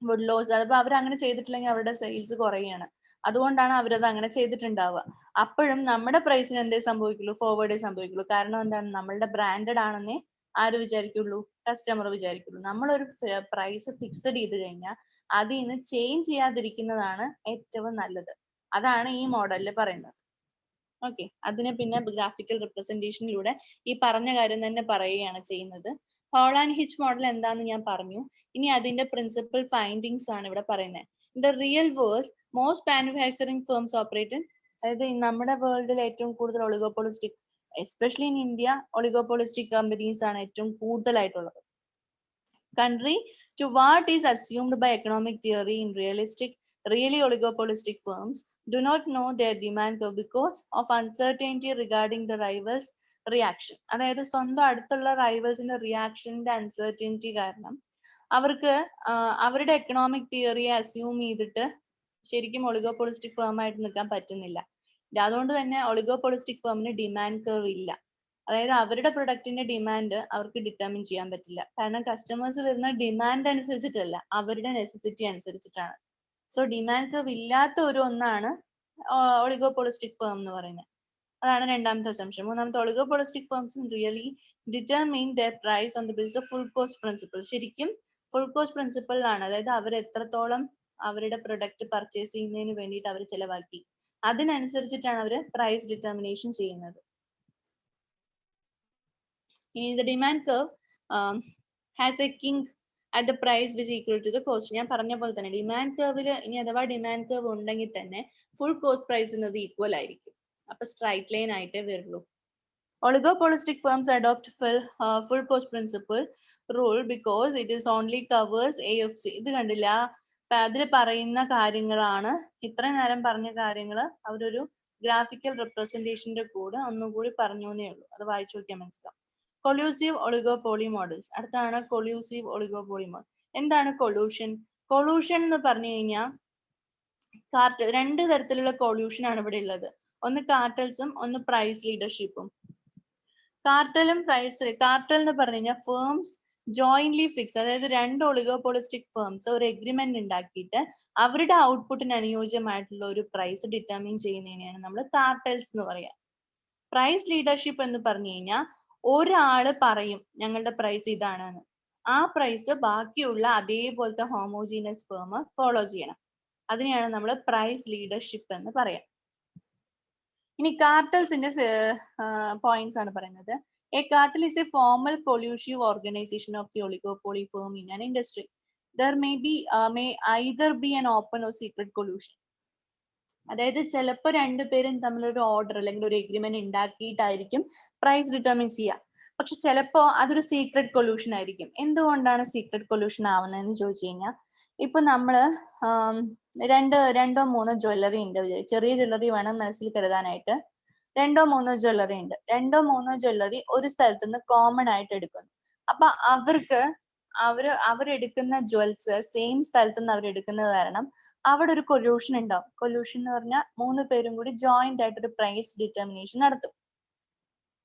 would lose. അതിപ്പോ അവർ അങ്ങനെ ചെയ്തിട്ടില്ലെങ്കിൽ അവരുടെ സെയിൽസ് കുറയാണ്. അതുകൊണ്ടാണ് അവരത് അങ്ങനെ ചെയ്തിട്ടുണ്ടാവുക. അപ്പോഴും നമ്മുടെ പ്രൈസിന് എന്തേ സംഭവിക്കുള്ളൂ? ഫോർവേഡേ സംഭവിക്കുള്ളൂ. കാരണം എന്താണ്? നമ്മളുടെ ബ്രാൻഡഡ് ആണെന്നേ ആര് വിചാരിക്കുള്ളൂ? കസ്റ്റമർ വിചാരിക്കുള്ളൂ. നമ്മളൊരു പ്രൈസ് ഫിക്സഡ് ചെയ്ത് കഴിഞ്ഞാൽ അതിൽ നിന്ന് ചേഞ്ച് ചെയ്യാതിരിക്കുന്നതാണ് ഏറ്റവും നല്ലത്. അതാണ് ഈ മോഡലിൽ പറയുന്നത്. ഓക്കെ. അതിനെ പിന്നെ ഗ്രാഫിക്കൽ റിപ്രസെന്റേഷനിലൂടെ ഈ പറഞ്ഞ കാര്യം തന്നെ പറയുകയാണ് ചെയ്യുന്നത്. ഹോൾ ആൻഡ് ഹിച്ച് മോഡൽ എന്താന്ന് ഞാൻ പറഞ്ഞു. ഇനി അതിന്റെ പ്രിൻസിപ്പൽ ഫൈൻഡിങ്സ് ആണ് ഇവിടെ പറയുന്നത്. In the real world most manufacturing firms operate, അതായത് നമ്മുടെ വേൾഡിൽ ഏറ്റവും കൂടുതൽ oligopolistic, especially in India, oligopolistic companies ആണ് ഏറ്റവും കൂടുതലായിട്ടുള്ളത്. Contrary to what is assumed by economic theory, in really oligopolistic firms do not know their demand curve because of uncertainty regarding the rivals' reaction. അതായത് സ്വന്തം അടുത്തുള്ള റൈവൽസിന്റെ റിയാക്ഷന്റെ uncertainty കാരണം അവർക്ക് അവരുടെ economic തിയറിയെ assume ചെയ്തിട്ട് ശരിക്കും ഒളിഗോപോളിസ്റ്റിക് ഫേം ആയിട്ട് നിൽക്കാൻ പറ്റുന്നില്ല. അതുകൊണ്ട് തന്നെ ഒളിഗോപോളിസ്റ്റിക് ഫേമിന് ഡിമാൻഡ് കർവ് ഇല്ല. അതായത് അവരുടെ പ്രൊഡക്റ്റിന്റെ ഡിമാൻഡ് അവർക്ക് ഡിറ്റർമിൻ ചെയ്യാൻ പറ്റില്ല. കാരണം കസ്റ്റമേഴ്സ് വരുന്ന ഡിമാൻഡ് അനുസരിച്ചിട്ടല്ല, അവരുടെ നെസസിറ്റി അനുസരിച്ചിട്ടാണ്. സോ ഡിമാൻഡ് കർവ് ഇല്ലാത്ത ഒരു ഒന്നാണ് ഒളിഗോപോളിസ്റ്റിക് ഫേം എന്ന് പറയുന്നത്. അതാണ് രണ്ടാമത്തെ അസംഷൻ. മൂന്നാമത്തെ, oligopolistic firms really determine their price on the basis of full cost principle. ശരിക്കും ഫുൾ കോസ്റ്റ് പ്രിൻസിപ്പിളിലാണ്, അതായത് അവർ എത്രത്തോളം അവരുടെ പ്രൊഡക്റ്റ് പർച്ചേസ് ചെയ്യുന്നതിന് വേണ്ടിയിട്ട് അവർ ചെലവാക്കി, അതിനനുസരിച്ചിട്ടാണ് അവർ പ്രൈസ് ഡിറ്റർമിനേഷൻ ചെയ്യുന്നത്. ഇനി the demand curve has a kink at the price which is equal to the cost. ഞാൻ പറഞ്ഞ പോലെ തന്നെ ഡിമാൻഡ് കർവിൽ ഇനി അഥവാ ഡിമാൻഡ് കർവ് ഉണ്ടെങ്കിൽ തന്നെ ഫുൾ കോസ്റ്റ് പ്രൈസിനത് ഈക്വൽ ആയിരിക്കും. അപ്പൊ സ്ട്രൈറ്റ് ലൈൻ ആയിട്ടേ വരുള്ളൂ. Oligopolistic firms adopt full cost principle rule because it is only covers AFC. ഇത് കണ്ടില്ല, അതിൽ പറയുന്ന കാര്യങ്ങളാണ്, ഇത്ര നേരം പറഞ്ഞ കാര്യങ്ങൾ അവരൊരു ഗ്രാഫിക്കൽ റെപ്രസെന്റേഷന്റെ കൂടെ ഒന്നുകൂടി പറഞ്ഞു എന്നേ ഉള്ളൂ. അത് വായിച്ചു നോക്കിയാൽ മനസ്സിലാവും. Collusive oligopoly models. അടുത്താണ് കൊളൂസീവ് ഒളിഗോപോളി മോഡൽ. എന്താണ് കൊളൂഷൻ? കൊളൂഷൻ എന്ന് പറഞ്ഞു കഴിഞ്ഞാൽ കാർട്ടൽ, 2 തരത്തിലുള്ള കൊളൂഷൻ ആണ് ഇവിടെ ഉള്ളത്. ഒന്ന് കാർട്ടൽസും ഒന്ന് പ്രൈസ് ലീഡർഷിപ്പും. കാർട്ടൽ എന്ന് പറഞ്ഞു കഴിഞ്ഞാൽ ഫേംസ് ജോയിന്റ്ലി ഫിക്സ്, അതായത് 2 ഒളിഗോപോളിസ്റ്റിക് ഫേംസ് ഒരു എഗ്രിമെന്റ് ഉണ്ടാക്കിയിട്ട് അവരുടെ ഔട്ട്പുട്ടിന് അനുയോജ്യമായിട്ടുള്ള ഒരു പ്രൈസ് ഡിറ്റർമിൻ ചെയ്യുന്നതിനെയാണ് നമ്മൾ കാർട്ടൽസ് എന്ന് പറയാ. പ്രൈസ് ലീഡർഷിപ്പ് എന്ന് പറഞ്ഞു കഴിഞ്ഞാൽ ഒരാള് പറയും ഞങ്ങളുടെ പ്രൈസ് ഇതാണെന്ന്, ആ പ്രൈസ് ബാക്കിയുള്ള അതേപോലത്തെ ഹോമോജീനസ് ഫേം ഫോളോ ചെയ്യണം. അതിനെയാണ് നമ്മൾ പ്രൈസ് ലീഡർഷിപ്പ് എന്ന് പറയാം. ഇനി കാർട്ടൽസിന്റെ പോയിന്റ്സ് ആണ് പറയുന്നത്. A cartel is a formal collusive organisation of the oligopoly firm in an industry. There may either be an open or secret collusion. അതായത് ചിലപ്പോൾ 2 പേരും തമ്മിലൊരു ഓർഡർ അല്ലെങ്കിൽ ഒരു എഗ്രിമെന്റ് ഉണ്ടാക്കിയിട്ടായിരിക്കും പ്രൈസ് ഡിറ്റർമിൻ ചെയ്യുക. പക്ഷെ ചിലപ്പോ അതൊരു സീക്രട്ട് കൊലൂഷൻ ആയിരിക്കും. എന്തുകൊണ്ടാണ് സീക്രട്ട് കൊലൂഷൻ ആവുന്നതെന്ന് ചോദിച്ചു കഴിഞ്ഞാൽ, ഇപ്പൊ നമ്മള് 2-3 ജ്വല്ലറി ഉണ്ട്, ചെറിയ ജ്വല്ലറി വേണം മനസ്സിൽ കരുതാനായിട്ട്. 2-3 ജ്വല്ലറി ഉണ്ട്. 2-3 ജ്വല്ലറി ഒരു സ്ഥലത്ത് നിന്ന് കോമൺ ആയിട്ട് എടുക്കുന്നു. അപ്പൊ അവരെടുക്കുന്ന ജ്വൽസ് സെയിം സ്ഥലത്ത് നിന്ന് അവരെടുക്കുന്നത് കാരണം അവിടെ ഒരു കൊലൂഷൻ ഉണ്ടാവും. കൊലൂഷൻ എന്ന് പറഞ്ഞാൽ 3 പേരും കൂടി ജോയിന്റ് ആയിട്ട് ഒരു പ്രൈസ് ഡിറ്റർമിനേഷൻ നടത്തും.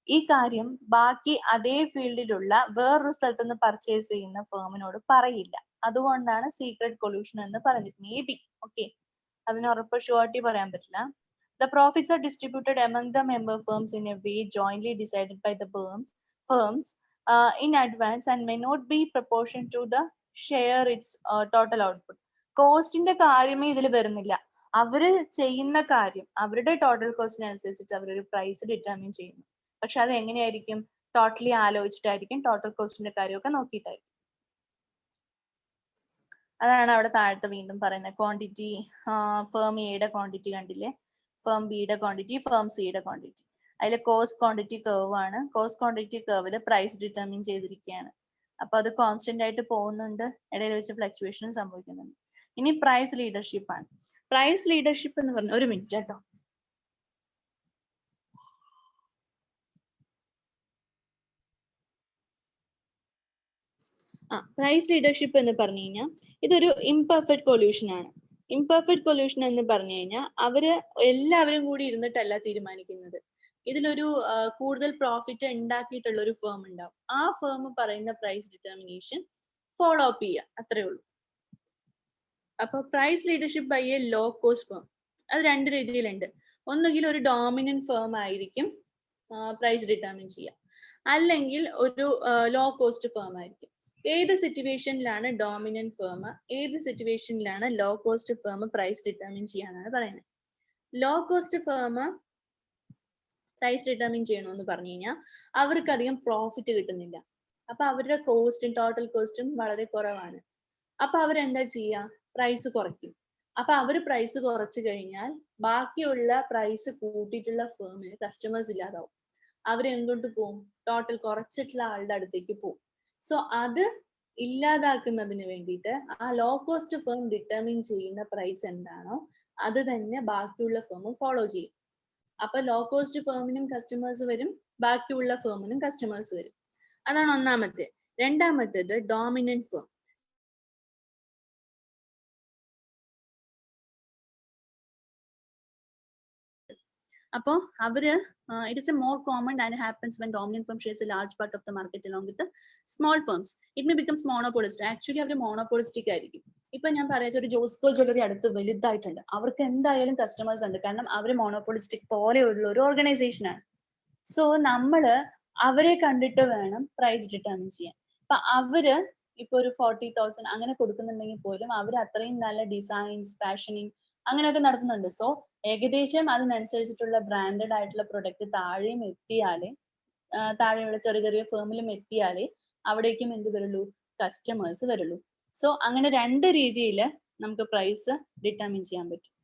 ഈ കാര്യം ബാക്കി അതേ ഫീൽഡിലുള്ള വേറൊരു സ്ഥലത്ത് നിന്ന് പർച്ചേസ് ചെയ്യുന്ന ഫേമിനോട് പറയില്ല. അതുകൊണ്ടാണ് സീക്രട്ട് കൊല്യൂഷൻ എന്ന് പറഞ്ഞത്. മേ ബി ഓക്കെ, അതിന് ഉറപ്പ് ഷുവർട്ടി പറയാൻ പറ്റില്ല. The profits are distributed among the member firms in a way jointly decided by the firms in advance and may not be proportion to the share its total output. കോസ്റ്റിന്റെ കാര്യമേ ഇതിൽ വരുന്നില്ല. അവര് ചെയ്യുന്ന കാര്യം അവരുടെ ടോട്ടൽ കോസ്റ്റിനനുസരിച്ചിട്ട് അവരൊരു പ്രൈസ് ഡിറ്റർമിൻ ചെയ്യുന്നു. പക്ഷെ അത് എങ്ങനെയായിരിക്കും? ടോട്ടലി ആലോചിച്ചിട്ടായിരിക്കും, ടോട്ടൽ കോസ്റ്റിന്റെ കാര്യമൊക്കെ നോക്കിയിട്ടായിരിക്കും. അതാണ് അവിടെ താഴത്തെ വീണ്ടും പറയുന്നത്. ക്വാണ്ടിറ്റി, ഫേം എയുടെ ക്വാണ്ടിറ്റി കണ്ടില്ലേ, ഫേം ബിയുടെ ക്വാണ്ടിറ്റി, ഫേം സിയുടെ ക്വാണ്ടിറ്റി. അതിൽ കോസ്റ്റ് ക്വാണ്ടിറ്റി കർവ് ആണ്. കോസ്റ്റ് ക്വാണ്ടിറ്റി കർവിൽ പ്രൈസ് ഡിറ്റർമിൻ ചെയ്തിരിക്കുകയാണ്. അപ്പൊ അത് കോൺസ്റ്റന്റ് ആയിട്ട് പോകുന്നുണ്ട്, ഇടയിൽ വെച്ച് ഫ്ലക്ച്വേഷനും സംഭവിക്കുന്നുണ്ട്. ഇനി പ്രൈസ് ലീഡർഷിപ്പ് ആണ്. പ്രൈസ് ലീഡർഷിപ്പ് എന്ന് പറഞ്ഞ, ഒരു മിനിറ്റ് കേട്ടോ. പ്രൈസ് ലീഡർഷിപ്പ് എന്ന് പറഞ്ഞു കഴിഞ്ഞാൽ ഇതൊരു ഇംപെർഫെക്റ്റ് കൊല്യൂഷൻ ആണ്. ഇംപെർഫെക്റ്റ് കൊല്യൂഷൻ എന്ന് പറഞ്ഞു കഴിഞ്ഞാൽ അവര് എല്ലാവരും കൂടി ഇരുന്നിട്ടല്ല തീരുമാനിക്കുന്നത്. ഇതിലൊരു കൂടുതൽ പ്രോഫിറ്റ് ഉണ്ടാക്കിയിട്ടുള്ള ഒരു ഫേം ഉണ്ടാവും. ആ ഫേം പറയുന്ന പ്രൈസ് ഡിറ്റർമിനേഷൻ ഫോളോ അപ്പ് ചെയ്യുക, അത്രേ ഉള്ളൂ. അപ്പൊ price leadership by a low cost firm, അത് രണ്ട് രീതിയിലുണ്ട്. ഒന്നുകിൽ ഒരു ഡോമിനന്റ് ഫേം ആയിരിക്കും പ്രൈസ് ഡിറ്റർമിൻ ചെയ്യുക, അല്ലെങ്കിൽ ഒരു ലോ കോസ്റ്റ് ഫേം ആയിരിക്കും. ഏത് സിറ്റുവേഷനിലാണ് ഡോമിനന്റ് ഫേം, ഏത് സിറ്റുവേഷനിലാണ് low cost firm price determine ചെയ്യാനാണ് പറയുന്നത്. Low cost firm price determine ചെയ്യണമെന്ന് പറഞ്ഞു കഴിഞ്ഞാൽ അവർക്ക് അധികം പ്രോഫിറ്റ് കിട്ടുന്നില്ല. അപ്പൊ അവരുടെ കോസ്റ്റും ടോട്ടൽ കോസ്റ്റും വളരെ കുറവാണ്. അപ്പൊ അവരെന്താ ചെയ്യുക? പ്രൈസ് കുറയ്ക്കും. അപ്പൊ അവര് പ്രൈസ് കുറച്ചു കഴിഞ്ഞാൽ ബാക്കിയുള്ള പ്രൈസ് കൂട്ടിയിട്ടുള്ള ഫേമിന് കസ്റ്റമേഴ്സ് ഇല്ലാതാവും. അവരെന്തുകൊണ്ട് പോകും? ടോട്ടൽ കുറച്ചിട്ടുള്ള ആളുടെ അടുത്തേക്ക് പോകും. സോ അത് ഇല്ലാതാക്കുന്നതിന് വേണ്ടിയിട്ട് ആ ലോ കോസ്റ്റ് ഫേം ഡിറ്റർമിൻ ചെയ്യുന്ന പ്രൈസ് എന്താണോ അത് തന്നെ ബാക്കിയുള്ള ഫേമും ഫോളോ ചെയ്യും. അപ്പൊ ലോ കോസ്റ്റ് ഫേമിനും കസ്റ്റമേഴ്സ് വരും, ബാക്കിയുള്ള ഫേമിനും കസ്റ്റമേഴ്സ് വരും. അതാണ് ഒന്നാമത്തെ. രണ്ടാമത്തേത് ഡോമിനന്റ് ഫേം. അപ്പോൾ അവര് it is a more common and happens when dominant firm shares a large part of the market along with the small firms. It may becomes monopolistic. Actually our monopolistic ആയിരിക്കും. ഇപ്പൊ ഞാൻ പറയാ ഒരു Josco jewellery അടുത്ത് വലുതായിട്ടുണ്ട്, അവർക്ക് എന്തായാലും കസ്റ്റമേഴ്സ് ഉണ്ട്, കാരണം അവര് മോണോപോളിസ്റ്റിക് പോലെയുള്ള ഒരു ഓർഗനൈസേഷൻ ആണ്. സോ നമ്മള് അവരെ കണ്ടിട്ട് വേണം പ്രൈസ് ഡിറ്റർമിൻ ചെയ്യാൻ. അപ്പൊ അവര് ഇപ്പൊ ഒരു 40,000 അങ്ങനെ കൊടുക്കുന്നുണ്ടെങ്കിൽ പോലും അവർ അത്രയും നല്ല ഡിസൈൻസ്, ഫാഷനിങ് അങ്ങനെയൊക്കെ നടത്തുന്നുണ്ട്. സോ ഏകദേശം അതിനനുസരിച്ചിട്ടുള്ള ബ്രാൻഡഡ് ആയിട്ടുള്ള പ്രൊഡക്റ്റ് താഴെയും എത്തിയാലേ, താഴെയുള്ള ചെറിയ ചെറിയ ഫേമിലും എത്തിയാലേ അവിടേക്കും എന്ത് വരുള്ളൂ? കസ്റ്റമേഴ്സ് വരുള്ളൂ. സോ അങ്ങനെ രണ്ട് രീതിയിൽ നമുക്ക് പ്രൈസ് ഡിറ്റർമിൻ ചെയ്യാൻ പറ്റും.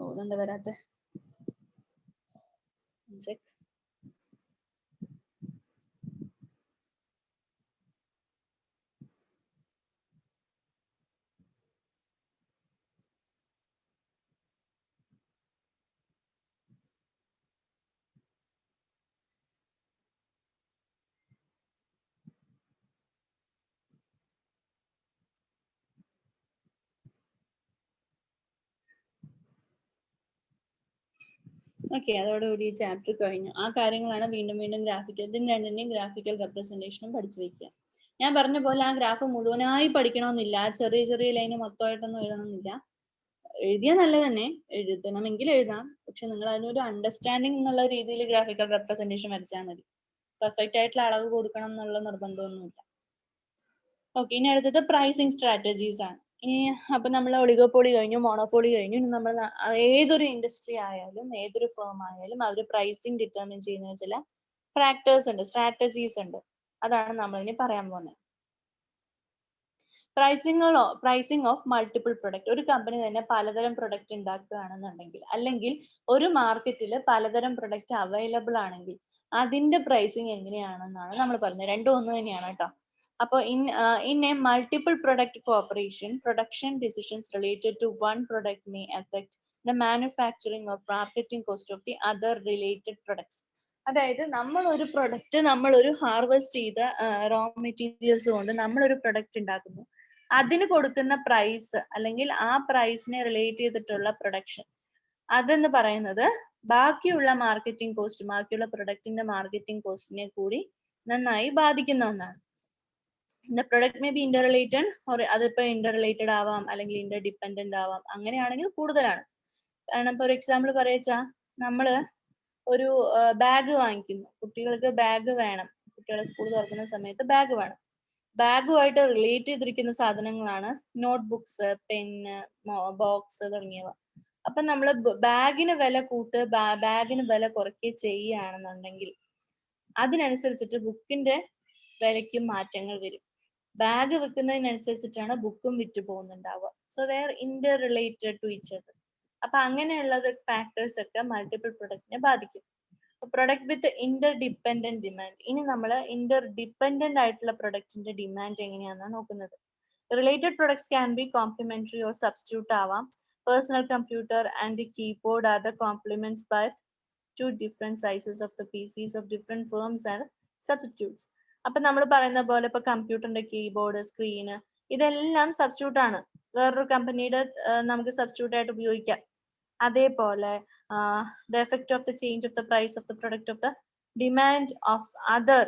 ഓ ഇതെന്താ വരാത്തെ? ഓക്കെ, അതോടുകൂടി ഈ ചാപ്റ്റർ കഴിഞ്ഞു. ആ കാര്യങ്ങളാണ് വീണ്ടും വീണ്ടും ഗ്രാഫിക്കൽ, ഇതിന് രണ്ടിന്റെയും ഗ്രാഫിക്കൽ റെപ്രസെന്റേഷനും പഠിച്ചു വെക്കുക. ഞാൻ പറഞ്ഞ പോലെ ആ ഗ്രാഫ് മുഴുവനായി പഠിക്കണമെന്നില്ല, ചെറിയ ചെറിയ ലൈന് മൊത്തമായിട്ടൊന്നും എഴുതണമെന്നില്ല. എഴുതിയാൽ നല്ല തന്നെ, എഴുതണമെങ്കിൽ എഴുതാം. പക്ഷെ നിങ്ങൾ അതിനൊരു അണ്ടർസ്റ്റാൻഡിങ് എന്നുള്ള രീതിയിൽ ഗ്രാഫിക്കൽ റെപ്രസെന്റേഷൻ വരച്ചാൽ മതി. പെർഫെക്റ്റ് ആയിട്ടുള്ള അളവ് കൊടുക്കണം എന്നുള്ള നിർബന്ധമൊന്നുമില്ല. ഓക്കെ, ഇനി അടുത്തത് പ്രൈസിങ് സ്ട്രാറ്റജീസ് ആണ്. ഇനി അപ്പൊ നമ്മൾ ഒളിഗോപോളി കഴിഞ്ഞു, മോണോപോളി കഴിഞ്ഞു. ഇനി നമ്മൾ ഏതൊരു ഇൻഡസ്ട്രി ആയാലും ഏതൊരു ഫേം ആയാലും അവർ പ്രൈസിങ് ഡിറ്റർമിൻ ചെയ്യുന്ന ചില ഫാക്ടേഴ്സ് ഉണ്ട്, സ്ട്രാറ്റജീസ് ഉണ്ട്. അതാണ് നമ്മൾ ഇനി പറയാൻ പോകുന്നത്. Pricing of multiple product. ഒരു കമ്പനി തന്നെ പലതരം പ്രൊഡക്റ്റ് ഉണ്ടാക്കുകയാണെന്നുണ്ടെങ്കിൽ, അല്ലെങ്കിൽ ഒരു മാർക്കറ്റിൽ പലതരം പ്രൊഡക്റ്റ് അവൈലബിൾ ആണെങ്കിൽ അതിന്റെ പ്രൈസിങ് എങ്ങനെയാണെന്നാണ് നമ്മൾ പറഞ്ഞത്. രണ്ടും ഒന്ന് തന്നെയാണ് കേട്ടോ. അപ്പോൾ in a multiple product cooperation, production decisions related to one product may affect the manufacturing or marketing cost of the other related products. അതായത് നമ്മൾ ഒരു ഹാർവെസ്റ്റ് ചെയ്ത റോ മെറ്റീരിയൽസ് കൊണ്ട് നമ്മളൊരു പ്രൊഡക്റ്റ് ഉണ്ടാക്കുന്നു. അതിന് കൊടുക്കുന്ന പ്രൈസ് അല്ലെങ്കിൽ ആ പ്രൈസിനെ റിലേറ്റ് ചെയ്തിട്ടുള്ള പ്രൊഡക്ഷൻ, അതെന്ന് പറയുന്നത് ബാക്കിയുള്ള മാർക്കറ്റിംഗ് കോസ്റ്റ്, ബാക്കിയുള്ള പ്രൊഡക്റ്റിന്റെ മാർക്കറ്റിംഗ് കോസ്റ്റിനെ കൂടി നന്നായി ബാധിക്കുന്ന ഒന്നാണ്. The product may be interrelated, or അതിപ്പോ ഇന്റർറിലേറ്റഡ് ആവാം, അല്ലെങ്കിൽ ഇന്റർ ഡിപ്പെൻഡന്റ് ആവാം. അങ്ങനെയാണെങ്കിൽ കൂടുതലാണ്. കാരണം ഇപ്പൊ ഒരു എക്സാമ്പിൾ പറയാച്ചാ, നമ്മള് ഒരു ബാഗ് വാങ്ങിക്കുന്നു, കുട്ടികൾക്ക് ബാഗ് വേണം, കുട്ടികളെ സ്കൂൾ തുറക്കുന്ന സമയത്ത് ബാഗ് വേണം. ബാഗുമായിട്ട് റിലേറ്റ് ചെയ്തിരിക്കുന്ന സാധനങ്ങളാണ് നോട്ട്ബുക്സ്, പെന്ന്, ബോക്സ് തുടങ്ങിയവ. അപ്പൊ നമ്മള് ബാഗിന് വില കൂട്ട്, ബാഗിന് വില കുറയ്ക്കുക ചെയ്യുകയാണെന്നുണ്ടെങ്കിൽ അതിനനുസരിച്ചിട്ട് ബുക്കിന്റെ വിലയ്ക്കും മാറ്റങ്ങൾ വരും. ബാഗ് വിൽക്കുന്നതിനനുസരിച്ചിട്ടാണ് ബുക്കും വിറ്റ് പോകുന്നുണ്ടാവുക. So they are interrelated to each other. അപ്പൊ അങ്ങനെയുള്ളത് ഫാക്ടേഴ്സ് ഒക്കെ മൾട്ടിപ്പിൾ പ്രൊഡക്റ്റിനെ ബാധിക്കും. Product with interdependent demand. ഇനി നമ്മൾ ഇന്റർ ഡിപ്പെൻഡന്റ് ആയിട്ടുള്ള പ്രൊഡക്റ്റിന്റെ ഡിമാൻഡ് എങ്ങനെയാണെന്നാണ് നോക്കുന്നത്. Related products can be complementary or substitute ആവാം. Personal computer and the keyboard are the complements but two different sizes of the PCs of different firms and substitutes. അപ്പൊ നമ്മൾ പറയുന്ന പോലെ ഇപ്പൊ കമ്പ്യൂട്ടറിന്റെ കീബോർഡ്, സ്ക്രീന്, ഇതെല്ലാം സബ്സ്റ്റിറ്റ്യൂട്ട് ആണ്, വേറൊരു കമ്പനിയുടെ നമുക്ക് സബ്സ്റ്റിറ്റ്യൂട്ട് ആയിട്ട് ഉപയോഗിക്കാം. അതേപോലെ the effect of the change of the price of the product of the demand of other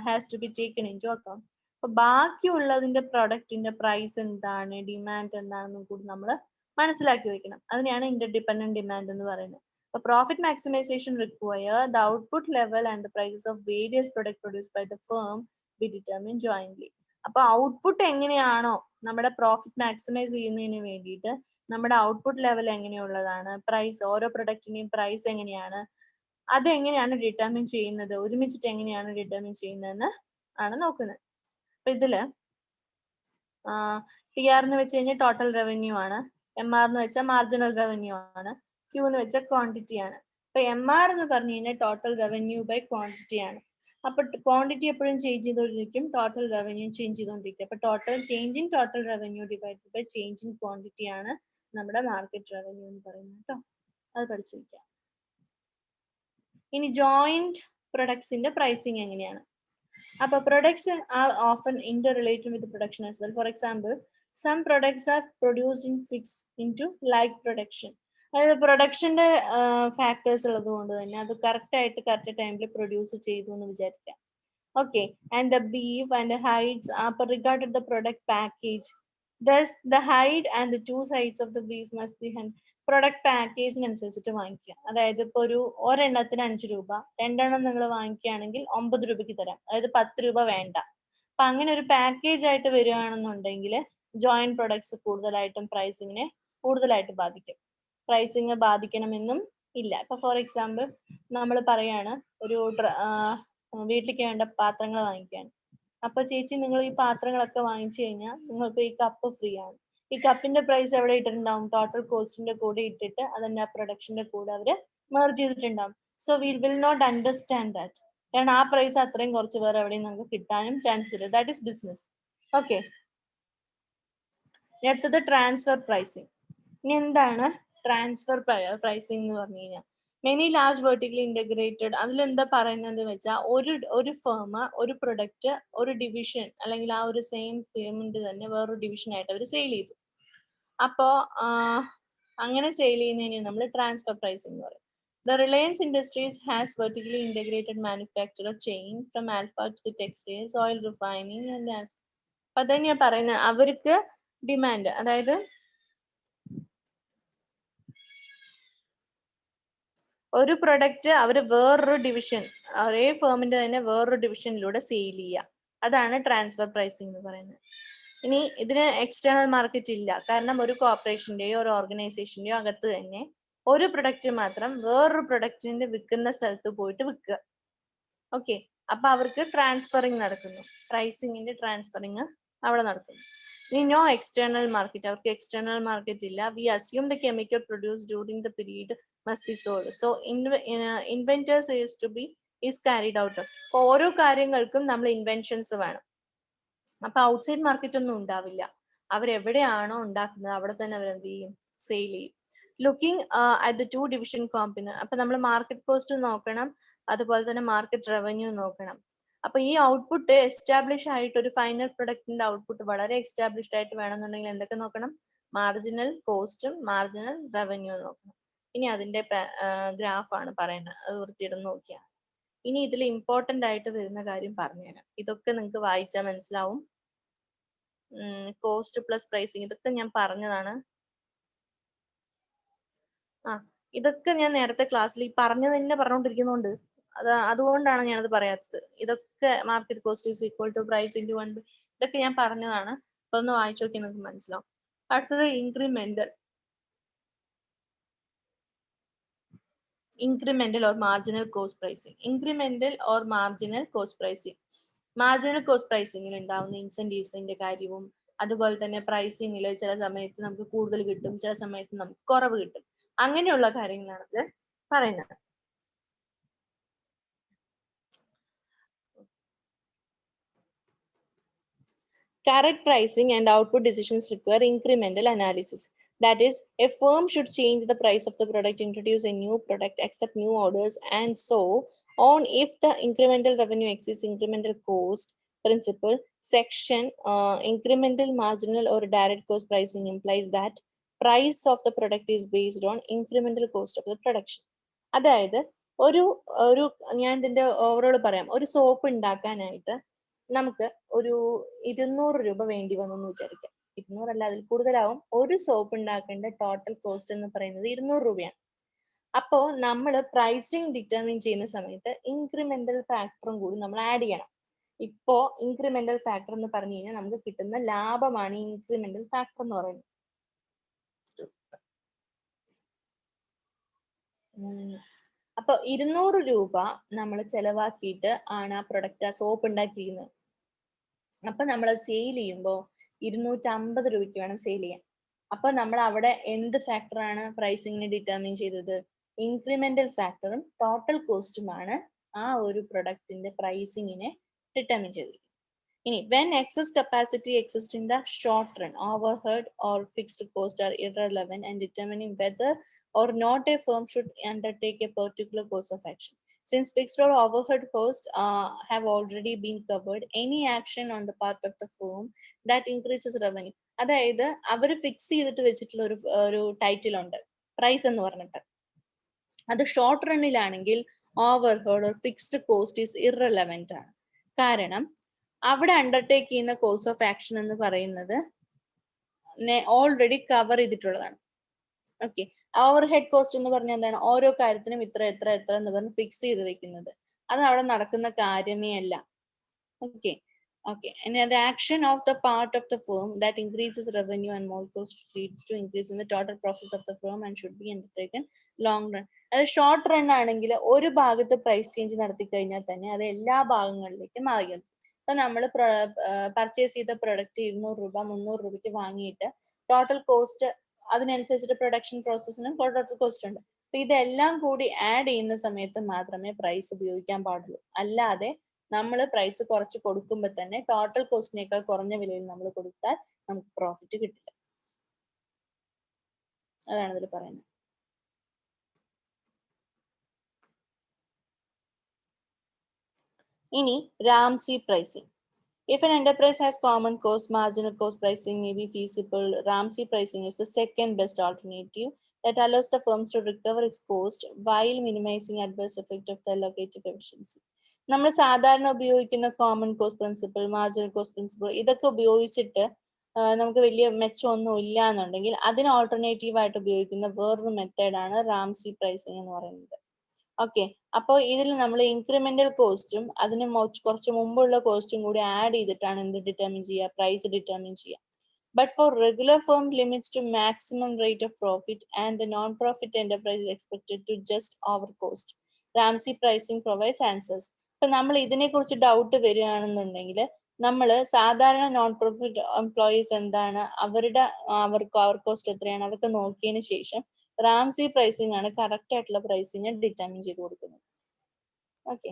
has to be taken into account. അപ്പൊ ബാക്കിയുള്ളതിന്റെ പ്രൊഡക്റ്റിന്റെ പ്രൈസ് എന്താണ്, ഡിമാൻഡ് എന്താണെന്നും കൂടി നമ്മൾ മനസ്സിലാക്കി വെക്കണം. അതിനെയാണ് ഇന്റർഡിപെൻഡന്റ് ഡിമാൻഡ് എന്ന് പറയുന്നത്. അപ്പൊ profit maximisation require the output level and the prices of various product produced by the firm be determined jointly. അപ്പൊ ഔട്ട്പുട്ട് എങ്ങനെയാണോ നമ്മുടെ പ്രോഫിറ്റ് മാക്സിമൈസ് ചെയ്യുന്നതിന് വേണ്ടിയിട്ട് നമ്മുടെ ഔട്ട്പുട്ട് ലെവൽ എങ്ങനെയുള്ളതാണ്, പ്രൈസ്, ഓരോ പ്രൊഡക്റ്റിന്റെയും പ്രൈസ് എങ്ങനെയാണ്, അതെങ്ങനെയാണ് ഡിറ്റർമിൻ ചെയ്യുന്നത്, ഒരുമിച്ചിട്ട് എങ്ങനെയാണ് ഡിറ്റർമിൻ ചെയ്യുന്നതെന്ന് ആണ് നോക്കുന്നത്. അപ്പൊ ഇതില് TR എന്ന് വെച്ച് കഴിഞ്ഞാൽ ടോട്ടൽ റവന്യൂ ആണ്, MR എന്ന് വെച്ചാൽ മാർജിനൽ റവന്യൂ ആണ്, Q എന്ന് വെച്ചാൽ ക്വാണ്ടിറ്റി ആണ്. അപ്പൊ MR എന്ന് പറഞ്ഞു കഴിഞ്ഞാൽ ടോട്ടൽ റവന്യൂ ബൈ ക്വാണ്ടിറ്റി ആണ്. അപ്പൊ ക്വാണ്ടിറ്റി എപ്പോഴും ചേഞ്ച് ചെയ്തുകൊണ്ടിരിക്കും, ടോട്ടൽ റവന്യൂ ചേഞ്ച് ചെയ്തുകൊണ്ടിരിക്കും. അപ്പൊ total change in total revenue divide by change in quantity ആണ് നമ്മുടെ മാർക്കറ്റ് റവന്യൂ എന്ന് പറയുന്നത് കേട്ടോ. അത് പഠിച്ചു വെക്കാം. ഇനി ജോയിന്റ് പ്രൊഡക്ട്സിന്റെ പ്രൈസിങ് എങ്ങനെയാണ്? അപ്പൊ products are often interrelated with production as well. For example, some products are produced in fix into like production. അതായത് പ്രൊഡക്ഷന്റെ ഫാക്ടേഴ്സ് ഉള്ളത് കൊണ്ട് തന്നെ അത് കറക്റ്റ് ടൈമിൽ പ്രൊഡ്യൂസ് ചെയ്തു എന്ന് വിചാരിക്കാം. Okay, and the beef and hides are regarded the product package. Thus, the hide and the two sides of the beef must be product പാക്കേജിനനുസരിച്ചിട്ട് വാങ്ങിക്കുക. അതായത് ഇപ്പൊ ഒരെണ്ണത്തിന് 5 രൂപ, രണ്ടെണ്ണം നിങ്ങൾ വാങ്ങിക്കുകയാണെങ്കിൽ 9 രൂപയ്ക്ക് തരാം, അതായത് 10 രൂപ വേണ്ട. അപ്പൊ അങ്ങനെ ഒരു പാക്കേജ് ആയിട്ട് വരികയാണെന്നുണ്ടെങ്കിൽ ജോയിന്റ് പ്രൊഡക്ട്സ് കൂടുതലായിട്ടും പ്രൈസിങ്ങിനെ കൂടുതലായിട്ട് ബാധിക്കും. പ്രൈസിങ് ബാധിക്കണമെന്നും ഇല്ല. ഇപ്പൊ ഫോർ എക്സാമ്പിൾ നമ്മൾ പറയാണ്, ഒരു വീട്ടിലേക്ക് വേണ്ട പാത്രങ്ങൾ വാങ്ങിക്കുകയാണ്. അപ്പൊ ചേച്ചി, നിങ്ങൾ ഈ പാത്രങ്ങളൊക്കെ വാങ്ങിച്ചു കഴിഞ്ഞാൽ നിങ്ങൾക്ക് ഈ കപ്പ് ഫ്രീ ആണ്. ഈ കപ്പിന്റെ പ്രൈസ് എവിടെ ഇട്ടിട്ടുണ്ടാവും? ടോട്ടൽ കോസ്റ്റിന്റെ കൂടെ ഇട്ടിട്ട് അതിന്റെ പ്രൊഡക്ഷന്റെ കൂടെ അവര് മെർജ് ചെയ്തിട്ടുണ്ടാവും. So we will not understand that. കാരണം ആ പ്രൈസ് അത്രയും കുറച്ച് വേറെ എവിടെയും നമുക്ക് കിട്ടാനും ചാൻസ് ഇല്ല. That is business. ഓക്കെ, അടുത്തത് ട്രാൻസ്ഫർ പ്രൈസിങ്. ഇനി എന്താണ് ട്രാൻസ്ഫർ പ്രൈസിങ് എന്ന് പറഞ്ഞു കഴിഞ്ഞാൽ? മെനി ലാർജ് വെർട്ടിക്കലി ഇന്റഗ്രേറ്റഡ്, അതിലെന്താ പറയുന്നത് വെച്ചാൽ ഒരു ഫേം ഒരു പ്രൊഡക്റ്റ് ഒരു ഡിവിഷൻ അല്ലെങ്കിൽ ആ ഒരു സെയിം ഫേമിന്റെ തന്നെ വേറൊരു ഡിവിഷൻ ആയിട്ട് അവർ സെയിൽ ചെയ്തു. അപ്പോ അങ്ങനെ സെയിൽ ചെയ്യുന്നതിന് നമ്മൾ ട്രാൻസ്ഫർ പ്രൈസിംഗ് എന്ന് പറയും. The Reliance Industries has vertically integrated manufacturer chain from alpha to the textiles, oil refining and അപ്പൊ അത് ഞാൻ പറയുന്നത്, അവർക്ക് ഡിമാൻഡ്, അതായത് ഒരു പ്രൊഡക്റ്റ് അവർ വേറൊരു ഡിവിഷൻ, ഒരേ ഫേമിന്റെ തന്നെ വേറൊരു ഡിവിഷനിലൂടെ സെയിൽ ചെയ്യുക, അതാണ് ട്രാൻസ്ഫർ പ്രൈസിംഗ് എന്ന് പറയുന്നത്. ഇനി ഇതിന് എക്സ്റ്റേണൽ മാർക്കറ്റ് ഇല്ല, കാരണം ഒരു കോർപ്പറേഷന്റെയോ ഒരു ഓർഗനൈസേഷന്റെയോ അകത്ത് തന്നെ ഒരു പ്രൊഡക്റ്റ് മാത്രം വേറൊരു പ്രൊഡക്റ്റിന്റെ വിൽക്കുന്ന സ്ഥലത്ത് പോയിട്ട് വിൽക്കുക. ഓക്കെ, അപ്പൊ അവർക്ക് ട്രാൻസ്ഫറിങ് നടക്കുന്നു, പ്രൈസിങ്ങിന്റെ ട്രാൻസ്ഫറിങ് അവിടെ നടക്കുന്നു. ഇനി നോ എക്സ്റ്റേണൽ മാർക്കറ്റ്, അവർക്ക് എക്സ്റ്റേണൽ മാർക്കറ്റ് ഇല്ല. V assume the chemical produce during the period must be sold. So inventors is carried out. ഓരോ കാര്യങ്ങൾക്കും നമ്മൾ ഇൻവെൻഷൻസ് വേണം. അപ്പൊ ഔട്ട്സൈഡ് മാർക്കറ്റ് ഒന്നും ഉണ്ടാവില്ല. അവരെവിടെയാണോ ഉണ്ടാക്കുന്നത് അവിടെ തന്നെ അവർ എന്ത് ചെയ്യും? സെയിൽ ചെയ്യും. Looking at the 2 division component. അപ്പൊ നമ്മൾ മാർക്കറ്റ് കോസ്റ്റ് നോക്കണം, അതുപോലെ തന്നെ മാർക്കറ്റ് റവന്യൂ നോക്കണം. അപ്പൊ ഈ ഔട്ട്പുട്ട് എസ്റ്റാബ്ലിഷ് ആയിട്ട്, ഒരു ഫൈനൽ പ്രൊഡക്റ്റിന്റെ ഔട്ട്പുട്ട് വളരെ എസ്റ്റാബ്ലിഷ്ഡ് ആയിട്ട് വേണമെന്നുണ്ടെങ്കിൽ എന്തൊക്കെ നോക്കണം? മാർജിനൽ കോസ്റ്റും മാർജിനൽ റവന്യൂ നോക്കണം. ഇനി അതിന്റെ ഗ്രാഫാണ് പറയുന്നത്, അത് വൃത്തിയിടുന്ന് നോക്കിയാൽ. ഇനി ഇതിൽ ഇമ്പോർട്ടന്റ് ആയിട്ട് വരുന്ന കാര്യം പറഞ്ഞുതരാം. ഇതൊക്കെ നിങ്ങൾക്ക് വായിച്ചാൽ മനസ്സിലാവും. കോസ്റ്റ് പ്ലസ് പ്രൈസിങ് ഇതൊക്കെ ഞാൻ പറഞ്ഞതാണ്. ഇതൊക്കെ ഞാൻ നേരത്തെ ക്ലാസ്സിൽ ഈ പറഞ്ഞത് തന്നെ പറഞ്ഞുകൊണ്ടിരിക്കുന്നതുകൊണ്ട് അതുകൊണ്ടാണ് ഞാനത് പറയാത്തത്. ഇതൊക്കെ market cost is equal to price into 1 ഇതൊക്കെ ഞാൻ പറഞ്ഞതാണ്. അപ്പൊ ഒന്ന് വായിച്ചു നോക്കി നിങ്ങൾക്ക് മനസ്സിലാവും. അടുത്തത് incremental or marginal cost pricing. Incremental or marginal cost pricing. Marginal cost pricing ഉണ്ടാവുന്ന ഇൻസെന്റീവ്സിന്റെ കാര്യവും അതുപോലെ തന്നെ പ്രൈസിങ്ങിൽ ചില സമയത്ത് നമുക്ക് കൂടുതൽ കിട്ടും, ചില സമയത്ത് നമുക്ക് കുറവ് കിട്ടും. അങ്ങനെയുള്ള കാര്യങ്ങളാണ് ഇത് പറയുന്നത്. Correct pricing and output decisions require incremental analysis. That is, a firm should change the price of the product, introduce a new product, accept new orders, and so on if the incremental revenue exceeds incremental cost principle. Section incremental, marginal, or direct cost pricing implies that price of the product is based on incremental cost of the production. അതായത് ഞാൻ ഇതിന്റെ overall പറയാം. ഒരു soap ഉണ്ടാക്കാനായിട്ട് നമുക്ക് ഒരു 200 രൂപ വേണ്ടി വന്നു എന്ന് വിചാരിക്കാം. 200 അല്ല, അതിൽ കൂടുതലാവും. ഒരു സോപ്പ് ഉണ്ടാക്കേണ്ട ടോട്ടൽ കോസ്റ്റ് എന്ന് പറയുന്നത് 200 രൂപയാണ്. അപ്പോ നമ്മൾ പ്രൈസിങ് ഡിറ്റർമിൻ ചെയ്യുന്ന സമയത്ത് ഇൻക്രിമെന്റൽ ഫാക്ടറും കൂടി നമ്മൾ ആഡ് ചെയ്യണം. ഇപ്പോ ഇൻക്രിമെന്റൽ ഫാക്ടർ എന്ന് പറഞ്ഞു കഴിഞ്ഞാൽ നമുക്ക് കിട്ടുന്ന ലാഭമാണ് ഇൻക്രിമെന്റൽ ഫാക്ടർ എന്ന് പറയുന്നത്. അപ്പൊ 200 രൂപ നമ്മൾ ചെലവാക്കിയിട്ട് ആണ് ആ പ്രൊഡക്റ്റ്, ആ സോപ്പ് ഉണ്ടാക്കിയിരിക്കുന്നത്. അപ്പൊ നമ്മൾ സെയിൽ ചെയ്യുമ്പോൾ 250 രൂപയ്ക്ക് വേണം സെയിൽ ചെയ്യാൻ. അപ്പൊ നമ്മൾ അവിടെ എന്ത് ഫാക്ടറാണ് പ്രൈസിങ്ങിനെ ഡിറ്റർമിൻ ചെയ്തത്? ഇൻക്രിമെന്റൽ ഫാക്ടറും ടോട്ടൽ കോസ്റ്റുമാണ് ആ ഒരു പ്രൊഡക്റ്റിന്റെ പ്രൈസിങ്ങിനെ ഡിറ്റർമിൻ ചെയ്തത്. ഇനി when excess capacity exists in the short run, overhead or fixed cost are irrelevant and determining whether or not a firm should undertake a particular course of action. Since fixed or overhead costs have already been covered, any action on the part of the firm that increases revenue. അതായത് അവർ fix ചെയ്തിട്ട് വെച്ചിട്ടുള്ള ഒരു title ഉണ്ട്, price എന്ന് പറഞ്ഞിട്ട്. അത് short റണ്ണിലാണെങ്കിൽ overhead or fixed cost is irrelevant ആണ്. കാരണം അവിടെ അണ്ടർടേക്ക് ചെയ്യുന്ന കോഴ്സ് ഓഫ് ആക്ഷൻ എന്ന് പറയുന്നത് ഓൾറെഡി കവർ ചെയ്തിട്ടുള്ളതാണ്. ഓക്കെ, ഓവർ ഹെഡ് കോസ്റ്റ് എന്ന് പറഞ്ഞാൽ എന്താണ്? ഓരോ കാര്യത്തിനും ഇത്ര എന്ന് പറഞ്ഞ് ഫിക്സ് ചെയ്ത് വെക്കുന്നത്. അത് അവിടെ നടക്കുന്ന കാര്യമേ അല്ല. Okay. And the action of the part of the firm that increases revenue and more cost leads to increase in the total profits of the firm and should be undertaken long run. അത് short run ആണെങ്കിൽ ഒരു ഭാഗത്ത് price change നടത്തി കഴിഞ്ഞാൽ തന്നെ അത് എല്ലാ ഭാഗങ്ങളിലേക്കും മാറിയത്. ഇപ്പൊ നമ്മൾ പർച്ചേസ് ചെയ്ത പ്രൊഡക്റ്റ് 200 രൂപ 300 രൂപയ്ക്ക് വാങ്ങിയിട്ട് ടോട്ടൽ കോസ്റ്റ് അതിനനുസരിച്ചിട്ട് പ്രൊഡക്ഷൻ പ്രോസസ്സിനും ടോട്ടൽ കോസ്റ്റ് ഉണ്ട്. അപ്പൊ ഇതെല്ലാം കൂടി ആഡ് ചെയ്യുന്ന സമയത്ത് മാത്രമേ പ്രൈസ് ഉപയോഗിക്കാൻ പാടുള്ളൂ. അല്ലാതെ നമ്മൾ പ്രൈസ് കുറച്ച് കൊടുക്കുമ്പോൾ തന്നെ ടോട്ടൽ കോസ്റ്റിനേക്കാൾ കുറഞ്ഞ വിലയിൽ നമ്മൾ കൊടുത്താൽ നമുക്ക് പ്രോഫിറ്റ് കിട്ടില്ല. അതാണ് ഇതിൽ പറയുന്നത്. ഇനി Ramsey pricing. If an enterprise has common cost, marginal cost pricing may be feasible. Ramsey pricing is the second best alternative that allows the firms to recover its cost while minimizing adverse effect of the allocative efficiency. നമ്മൾ സാധാരണ ഉപയോഗിക്കുന്ന common cost principle, marginal cost principle ഇതൊക്കെ ഉപയോഗിച്ചിട്ട് നമുക്ക് വലിയ മെച്ചമൊന്നും ഇല്ല എന്നുണ്ടെങ്കിൽ അതിന് ഓൾട്ടർനേറ്റീവ് ആയിട്ട് ഉപയോഗിക്കുന്ന വേറൊരു മെത്തേഡാണ് റാംസി പ്രൈസിങ് എന്ന് പറയുന്നത്. ഓക്കെ, അപ്പോൾ ഇതിൽ നമ്മൾ ഇൻക്രിമെന്റൽ കോസ്റ്റും അതിന് കുറച്ച് മുമ്പുള്ള കോസ്റ്റും കൂടി ആഡ് ചെയ്തിട്ടാണ് എന്ത് ഡിറ്റർമിൻ ചെയ്യുക? പ്രൈസ് ഡിറ്റർമിൻ ചെയ്യുക. But for regular firm limits to maximum rate of profit and the non profit enterprise expected to just over cost, Ramsey pricing provides answers. ഇപ്പൊ നമ്മൾ ഇതിനെ കുറിച്ച് ഡൗട്ട് വരികയാണെന്നുണ്ടെങ്കിൽ നമ്മൾ സാധാരണ നോൺ പ്രോഫിറ്റ് എംപ്ലോയീസ് എന്താണ്, അവർക്ക് അവർ കോസ്റ്റ് എത്രയാണ്, അതൊക്കെ നോക്കിയതിന് ശേഷം റാംസി പ്രൈസിംഗ് ആണ് കറക്റ്റ് ആയിട്ടുള്ള പ്രൈസിങ് ഡിറ്റർമിൻ ചെയ്ത് കൊടുക്കുന്നത്. ഓക്കെ,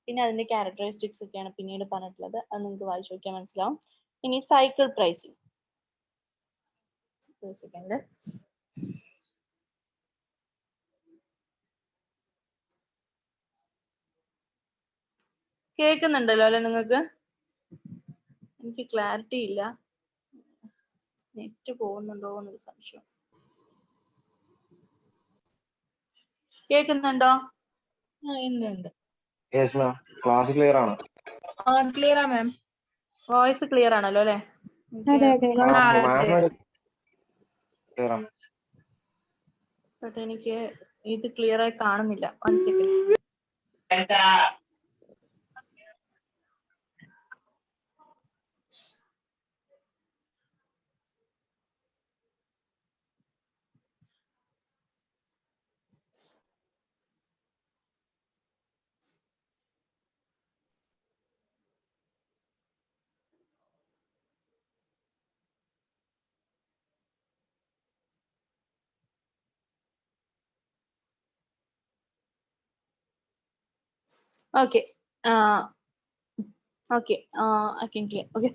പിന്നെ അതിന്റെ ക്യാരക്ടറിസ്റ്റിക്സ് ഒക്കെയാണ് പിന്നീട് പറഞ്ഞിട്ടുള്ളത്. അത് നിങ്ങൾക്ക് വായിച്ചു നോക്കിയാൽ മനസ്സിലാവും. ഇനി സൈക്കിൾ പ്രൈസിങ്. സെക്കൻഡ്, കേൾക്കുന്നുണ്ടല്ലോ അല്ലെ നിങ്ങൾക്ക്? എനിക്ക് ക്ലാരിറ്റി ഇല്ല, നെറ്റ് പോകുന്നുണ്ടോ എന്നൊരു സംശയം. കേൾക്കുന്നുണ്ടോ? ഉണ്ട്. യെസ് മാം, ക്ലാസ് ക്ലിയർ ആണ്. ക്ലിയർ ആ മാം. വോയിസ് ക്ലിയർ ആണല്ലോ അല്ലെ? മാം ക്ലിയർ ആണ്. ബട്ട് എനിക്ക് ഇത് ക്ലിയർ ആയി കാണുന്നില്ല. 1 second. Okay okay I can clear. Okay,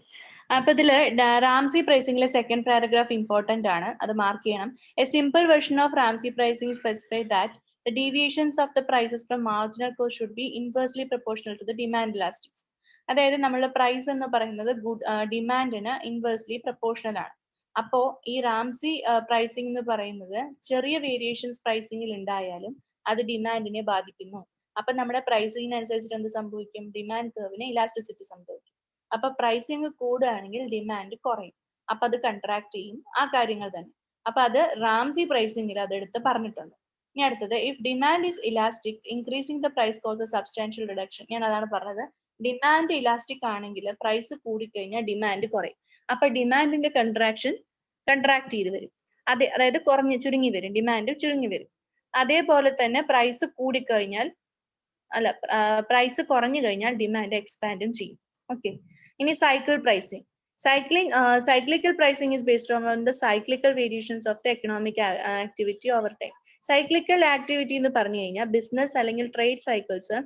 അപ്പൊ ഇതില് റാംസി പ്രൈസിംഗിലെ സെക്കൻഡ് പാരഗ്രാഫ് ഇമ്പോർട്ടന്റ് ആണ്, അത് മാർക്ക് ചെയ്യണം. A simple version of Ramsay pricing specify that the deviations of the prices from marginal cost should be inversely proportional to the demand elastics. അതായത് നമ്മളുടെ price എന്ന് പറയുന്നത് ഡിമാൻഡിന് inversely proportional ആണ്. അപ്പോ ഈ റാംസി പ്രൈസിംഗ് എന്ന് പറയുന്നത് ചെറിയ വേരിയേഷൻസ് പ്രൈസിംഗിൽ ഉണ്ടായാലും അത് ഡിമാൻഡിനെ ബാധിക്കുന്നു. അപ്പൊ നമ്മുടെ പ്രൈസിങ്ങിനനുസരിച്ചിട്ട് എന്ത് സംഭവിക്കും? ഡിമാൻഡ് കർവിന് ഇലാസ്റ്റിസിറ്റി സംഭവിക്കും. അപ്പൊ പ്രൈസിങ് കൂടുകയാണെങ്കിൽ ഡിമാൻഡ് കുറയും, അപ്പൊ അത് കൺട്രാക്ട് ചെയ്യും. ആ കാര്യങ്ങൾ തന്നെ. അപ്പൊ അത് റാംസി പ്രൈസിംഗിൽ അതെടുത്ത് പറഞ്ഞിട്ടുണ്ട്. ഇനി അടുത്തത്, if demand is elastic increasing the price causes substantial reduction. ഞാൻ അതാണ് പറഞ്ഞത്. ഡിമാൻഡ് ഇലാസ്റ്റിക് ആണെങ്കിൽ പ്രൈസ് കൂടിക്കഴിഞ്ഞാൽ ഡിമാൻഡ് കുറയും. അപ്പൊ ഡിമാൻഡിന്റെ കൺട്രാക്ട് ചെയ്ത് വരും. അതായത് ചുരുങ്ങി വരും, ഡിമാൻഡ് ചുരുങ്ങി വരും. അതേപോലെ തന്നെ പ്രൈസ് കൂടിക്കഴിഞ്ഞാൽ പ്രൈസ് കുറഞ്ഞു കഴിഞ്ഞാൽ ഡിമാൻഡ് എക്സ്പാൻഡും ചെയ്യും. ഓക്കെ, ഇനി cycle pricing. Cyclical pricing is based on the cyclical variations of the economic activity over time. Cyclical activity എന്ന് പറഞ്ഞു കഴിഞ്ഞാൽ ബിസിനസ് അല്ലെങ്കിൽ ട്രേഡ് സൈക്കിൾസ്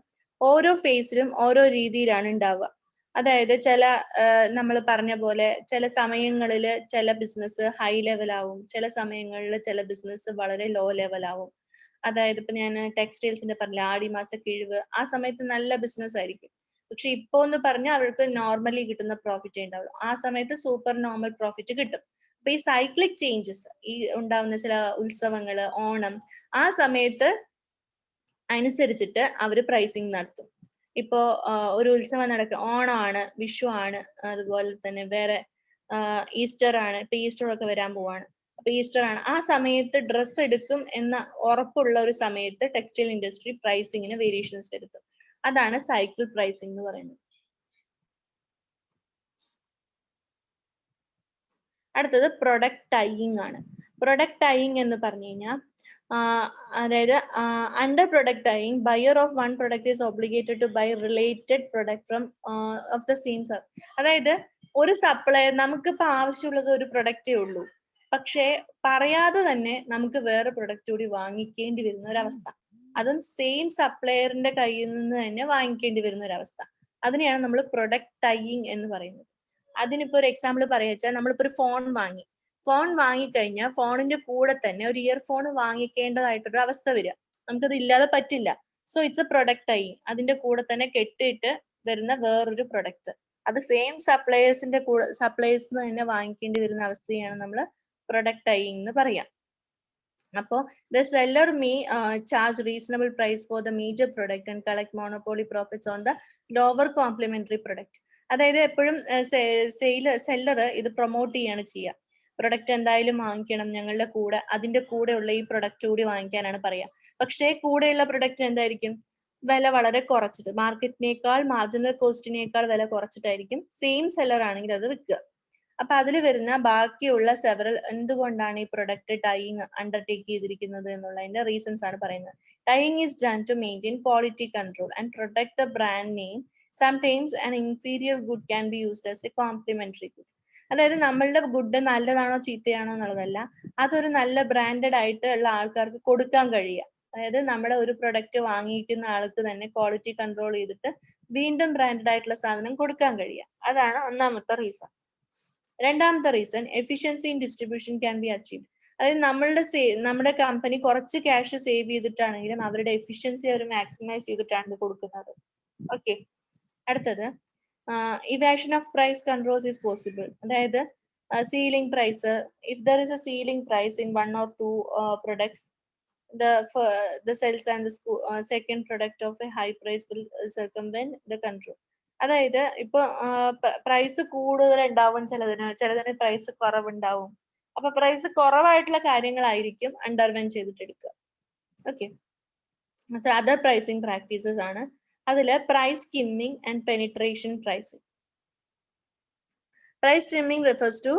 ഓരോ ഫേസിലും ഓരോ രീതിയിലാണ് ഉണ്ടാവുക. അതായത് നമ്മൾ പറഞ്ഞ പോലെ ചില സമയങ്ങളിൽ ചില ബിസിനസ് ഹൈ ലെവൽ ആവും, ചില സമയങ്ങളിൽ ചില ബിസിനസ് വളരെ ലോ ലെവൽ ആവും. അതായത് ഇപ്പൊ ഞാൻ ടെക്സ്റ്റൈൽസിന്റെ പറഞ്ഞില്ല, ആടിമാസ കിഴിവ്, ആ സമയത്ത് നല്ല ബിസിനസ് ആയിരിക്കും. പക്ഷെ ഇപ്പോ എന്ന് പറഞ്ഞാൽ അവർക്ക് നോർമലി കിട്ടുന്ന പ്രോഫിറ്റ് ഉണ്ടാവുള്ളൂ. ആ സമയത്ത് സൂപ്പർ നോർമൽ പ്രോഫിറ്റ് കിട്ടും. അപ്പൊ ഈ സൈക്ലിക് ചേഞ്ചസ്, ഈ ഉണ്ടാവുന്ന ചില ഉത്സവങ്ങള്, ഓണം, ആ സമയത്ത് അനുസരിച്ചിട്ട് അവര് പ്രൈസിങ് നടത്തും. ഇപ്പോ ഒരു ഉത്സവം നടക്കും, ഓണമാണ്, വിഷു ആണ്, അതുപോലെ തന്നെ വേറെ ഈസ്റ്റർ ആണ്. ഇപ്പൊ ഈസ്റ്റർ ഒക്കെ വരാൻ പോവാണ്. അപ്പൊ ഈസ്റ്റർ ആണ്, ആ സമയത്ത് ഡ്രസ്സ് എടുക്കും എന്ന ഉറപ്പുള്ള ഒരു സമയത്ത് ടെക്സ്റ്റൈൽ ഇൻഡസ്ട്രി പ്രൈസിങ്ങിന് വേരിയേഷൻസ് വരുത്തും. അതാണ് സൈക്കിൾ പ്രൈസിംഗ് എന്ന് പറയുന്നത്. അടുത്തത് പ്രൊഡക്റ്റ് ടൈയിങ് ആണ്. പ്രൊഡക്റ്റ് ടൈയിങ് എന്ന് പറഞ്ഞു കഴിഞ്ഞാൽ അതായത് under product tying buyer of one product is obligated to buy related product from of the same sir. അതായത് ഒരു സപ്ലയർ, നമുക്കിപ്പോൾ ആവശ്യമുള്ളത് ഒരു പ്രൊഡക്റ്റേ ഉള്ളൂ, പക്ഷേ പറയാതെ തന്നെ നമുക്ക് വേറെ പ്രൊഡക്റ്റ് കൂടി വാങ്ങിക്കേണ്ടി വരുന്ന ഒരവസ്ഥ. അതും സെയിം സപ്ലയറിന്റെ കയ്യിൽ നിന്ന് തന്നെ വാങ്ങിക്കേണ്ടി വരുന്ന ഒരവസ്ഥ. അതിനെയാണ് നമ്മൾ പ്രൊഡക്റ്റ് ടൈയിങ് എന്ന് പറയുന്നത്. അതിനിപ്പോ ഒരു എക്സാമ്പിൾ പറയാ വെച്ചാൽ, നമ്മളിപ്പോ ഒരു ഫോൺ വാങ്ങിക്കഴിഞ്ഞാൽ ഫോണിന്റെ കൂടെ തന്നെ ഒരു ഇയർഫോൺ വാങ്ങിക്കേണ്ടതായിട്ടൊരു അവസ്ഥ വരിക. നമുക്കത് ഇല്ലാതെ പറ്റില്ല. So it's A product tying. അതിന്റെ കൂടെ തന്നെ കെട്ടിയിട്ട് വരുന്ന വേറൊരു പ്രൊഡക്റ്റ്, അത് സെയിം സപ്ലയേഴ്സ് തന്നെ വാങ്ങിക്കേണ്ടി വരുന്ന അവസ്ഥയാണ് നമ്മൾ പ്രൊഡക്റ്റ് ടൈയിങ് എന്ന് പറയാം. അപ്പോ the seller may charge reasonable price for the major product and collect monopoly profits on the lower complementary product. അതായത് എപ്പോഴും സെല്ലർ ഇത് പ്രൊമോട്ട് ചെയ്യാണ് ചെയ്യുക. പ്രൊഡക്റ്റ് എന്തായാലും വാങ്ങിക്കണം ഞങ്ങളുടെ കൂടെ, അതിന്റെ കൂടെയുള്ള ഈ പ്രൊഡക്റ്റ് കൂടി വാങ്ങിക്കാനാണ് പറയാ. പക്ഷേ കൂടെയുള്ള പ്രൊഡക്റ്റ് എന്തായിരിക്കും? വില വളരെ കുറച്ചിട്ട്, മാർക്കറ്റിനേക്കാൾ മാർജിനൽ കോസ്റ്റിനേക്കാൾ വില കുറച്ചിട്ടായിരിക്കും സെയിം സെല്ലർ ആണെങ്കിൽ അത് വിൽക്കുക. അപ്പൊ അതിൽ വരുന്ന ബാക്കിയുള്ള സെവറൽ എന്തുകൊണ്ടാണ് ഈ പ്രൊഡക്റ്റ് ടൈയിങ് അണ്ടർടേക്ക് ചെയ്തിരിക്കുന്നത് എന്നുള്ളതിന്റെ റീസൺസ് ആണ് പറയുന്നത്. Tying is done to maintain quality control and protect the brand name. Sometimes an inferior good can be used as a complementary good. അതായത് നമ്മളുടെ ഗുഡ് നല്ലതാണോ ചീത്തയാണോ എന്നുള്ളതല്ല, അതൊരു നല്ല ബ്രാൻഡഡ് ആയിട്ട് ഉള്ള ആൾക്കാർക്ക് കൊടുക്കാൻ കഴിയുക. അതായത് നമ്മുടെ ഒരു പ്രൊഡക്റ്റ് വാങ്ങിക്കുന്ന ആൾക്ക് തന്നെ ക്വാളിറ്റി കൺട്രോൾ ചെയ്തിട്ട് വീണ്ടും ബ്രാൻഡഡ് ആയിട്ടുള്ള സാധനം കൊടുക്കാൻ കഴിയുക. അതാണ് ഒന്നാമത്തെ റീസൺ. രണ്ടാമത്തെ reason, efficiency in distribution can be achieved. അതായത് നമ്മുടെ കമ്പനി കുറച്ച് ക്യാഷ് സേവ് ചെയ്തിട്ടാണെങ്കിലും അവരുടെ എഫിഷ്യൻസി അവർ മാക്സിമൈസ് ചെയ്തിട്ടാണ് ഇത് കൊടുക്കുന്നത്. ഓക്കെ, അടുത്തത് evasion of price controls is possible. അതായത് ceiling price, if there is a ceiling price in 1 or 2 products, the cells and the second product of a high price will circumvent the control. അതായത് ഇപ്പൊ price കൂടുതൽ ഉണ്ടാവും, ചിലതിന് price കുറവുണ്ടാവും. അപ്പൊ price കുറവായിട്ടുള്ള കാര്യങ്ങളായിരിക്കും അണ്ടർവെൻ ചെയ്തിട്ടെടുക്കുക. ഓക്കെ, മറ്റേ അതർ പ്രൈസിങ് പ്രാക്ടീസസ് ആണ്. അതില് price skimming and penetration pricing. Price skimming refers to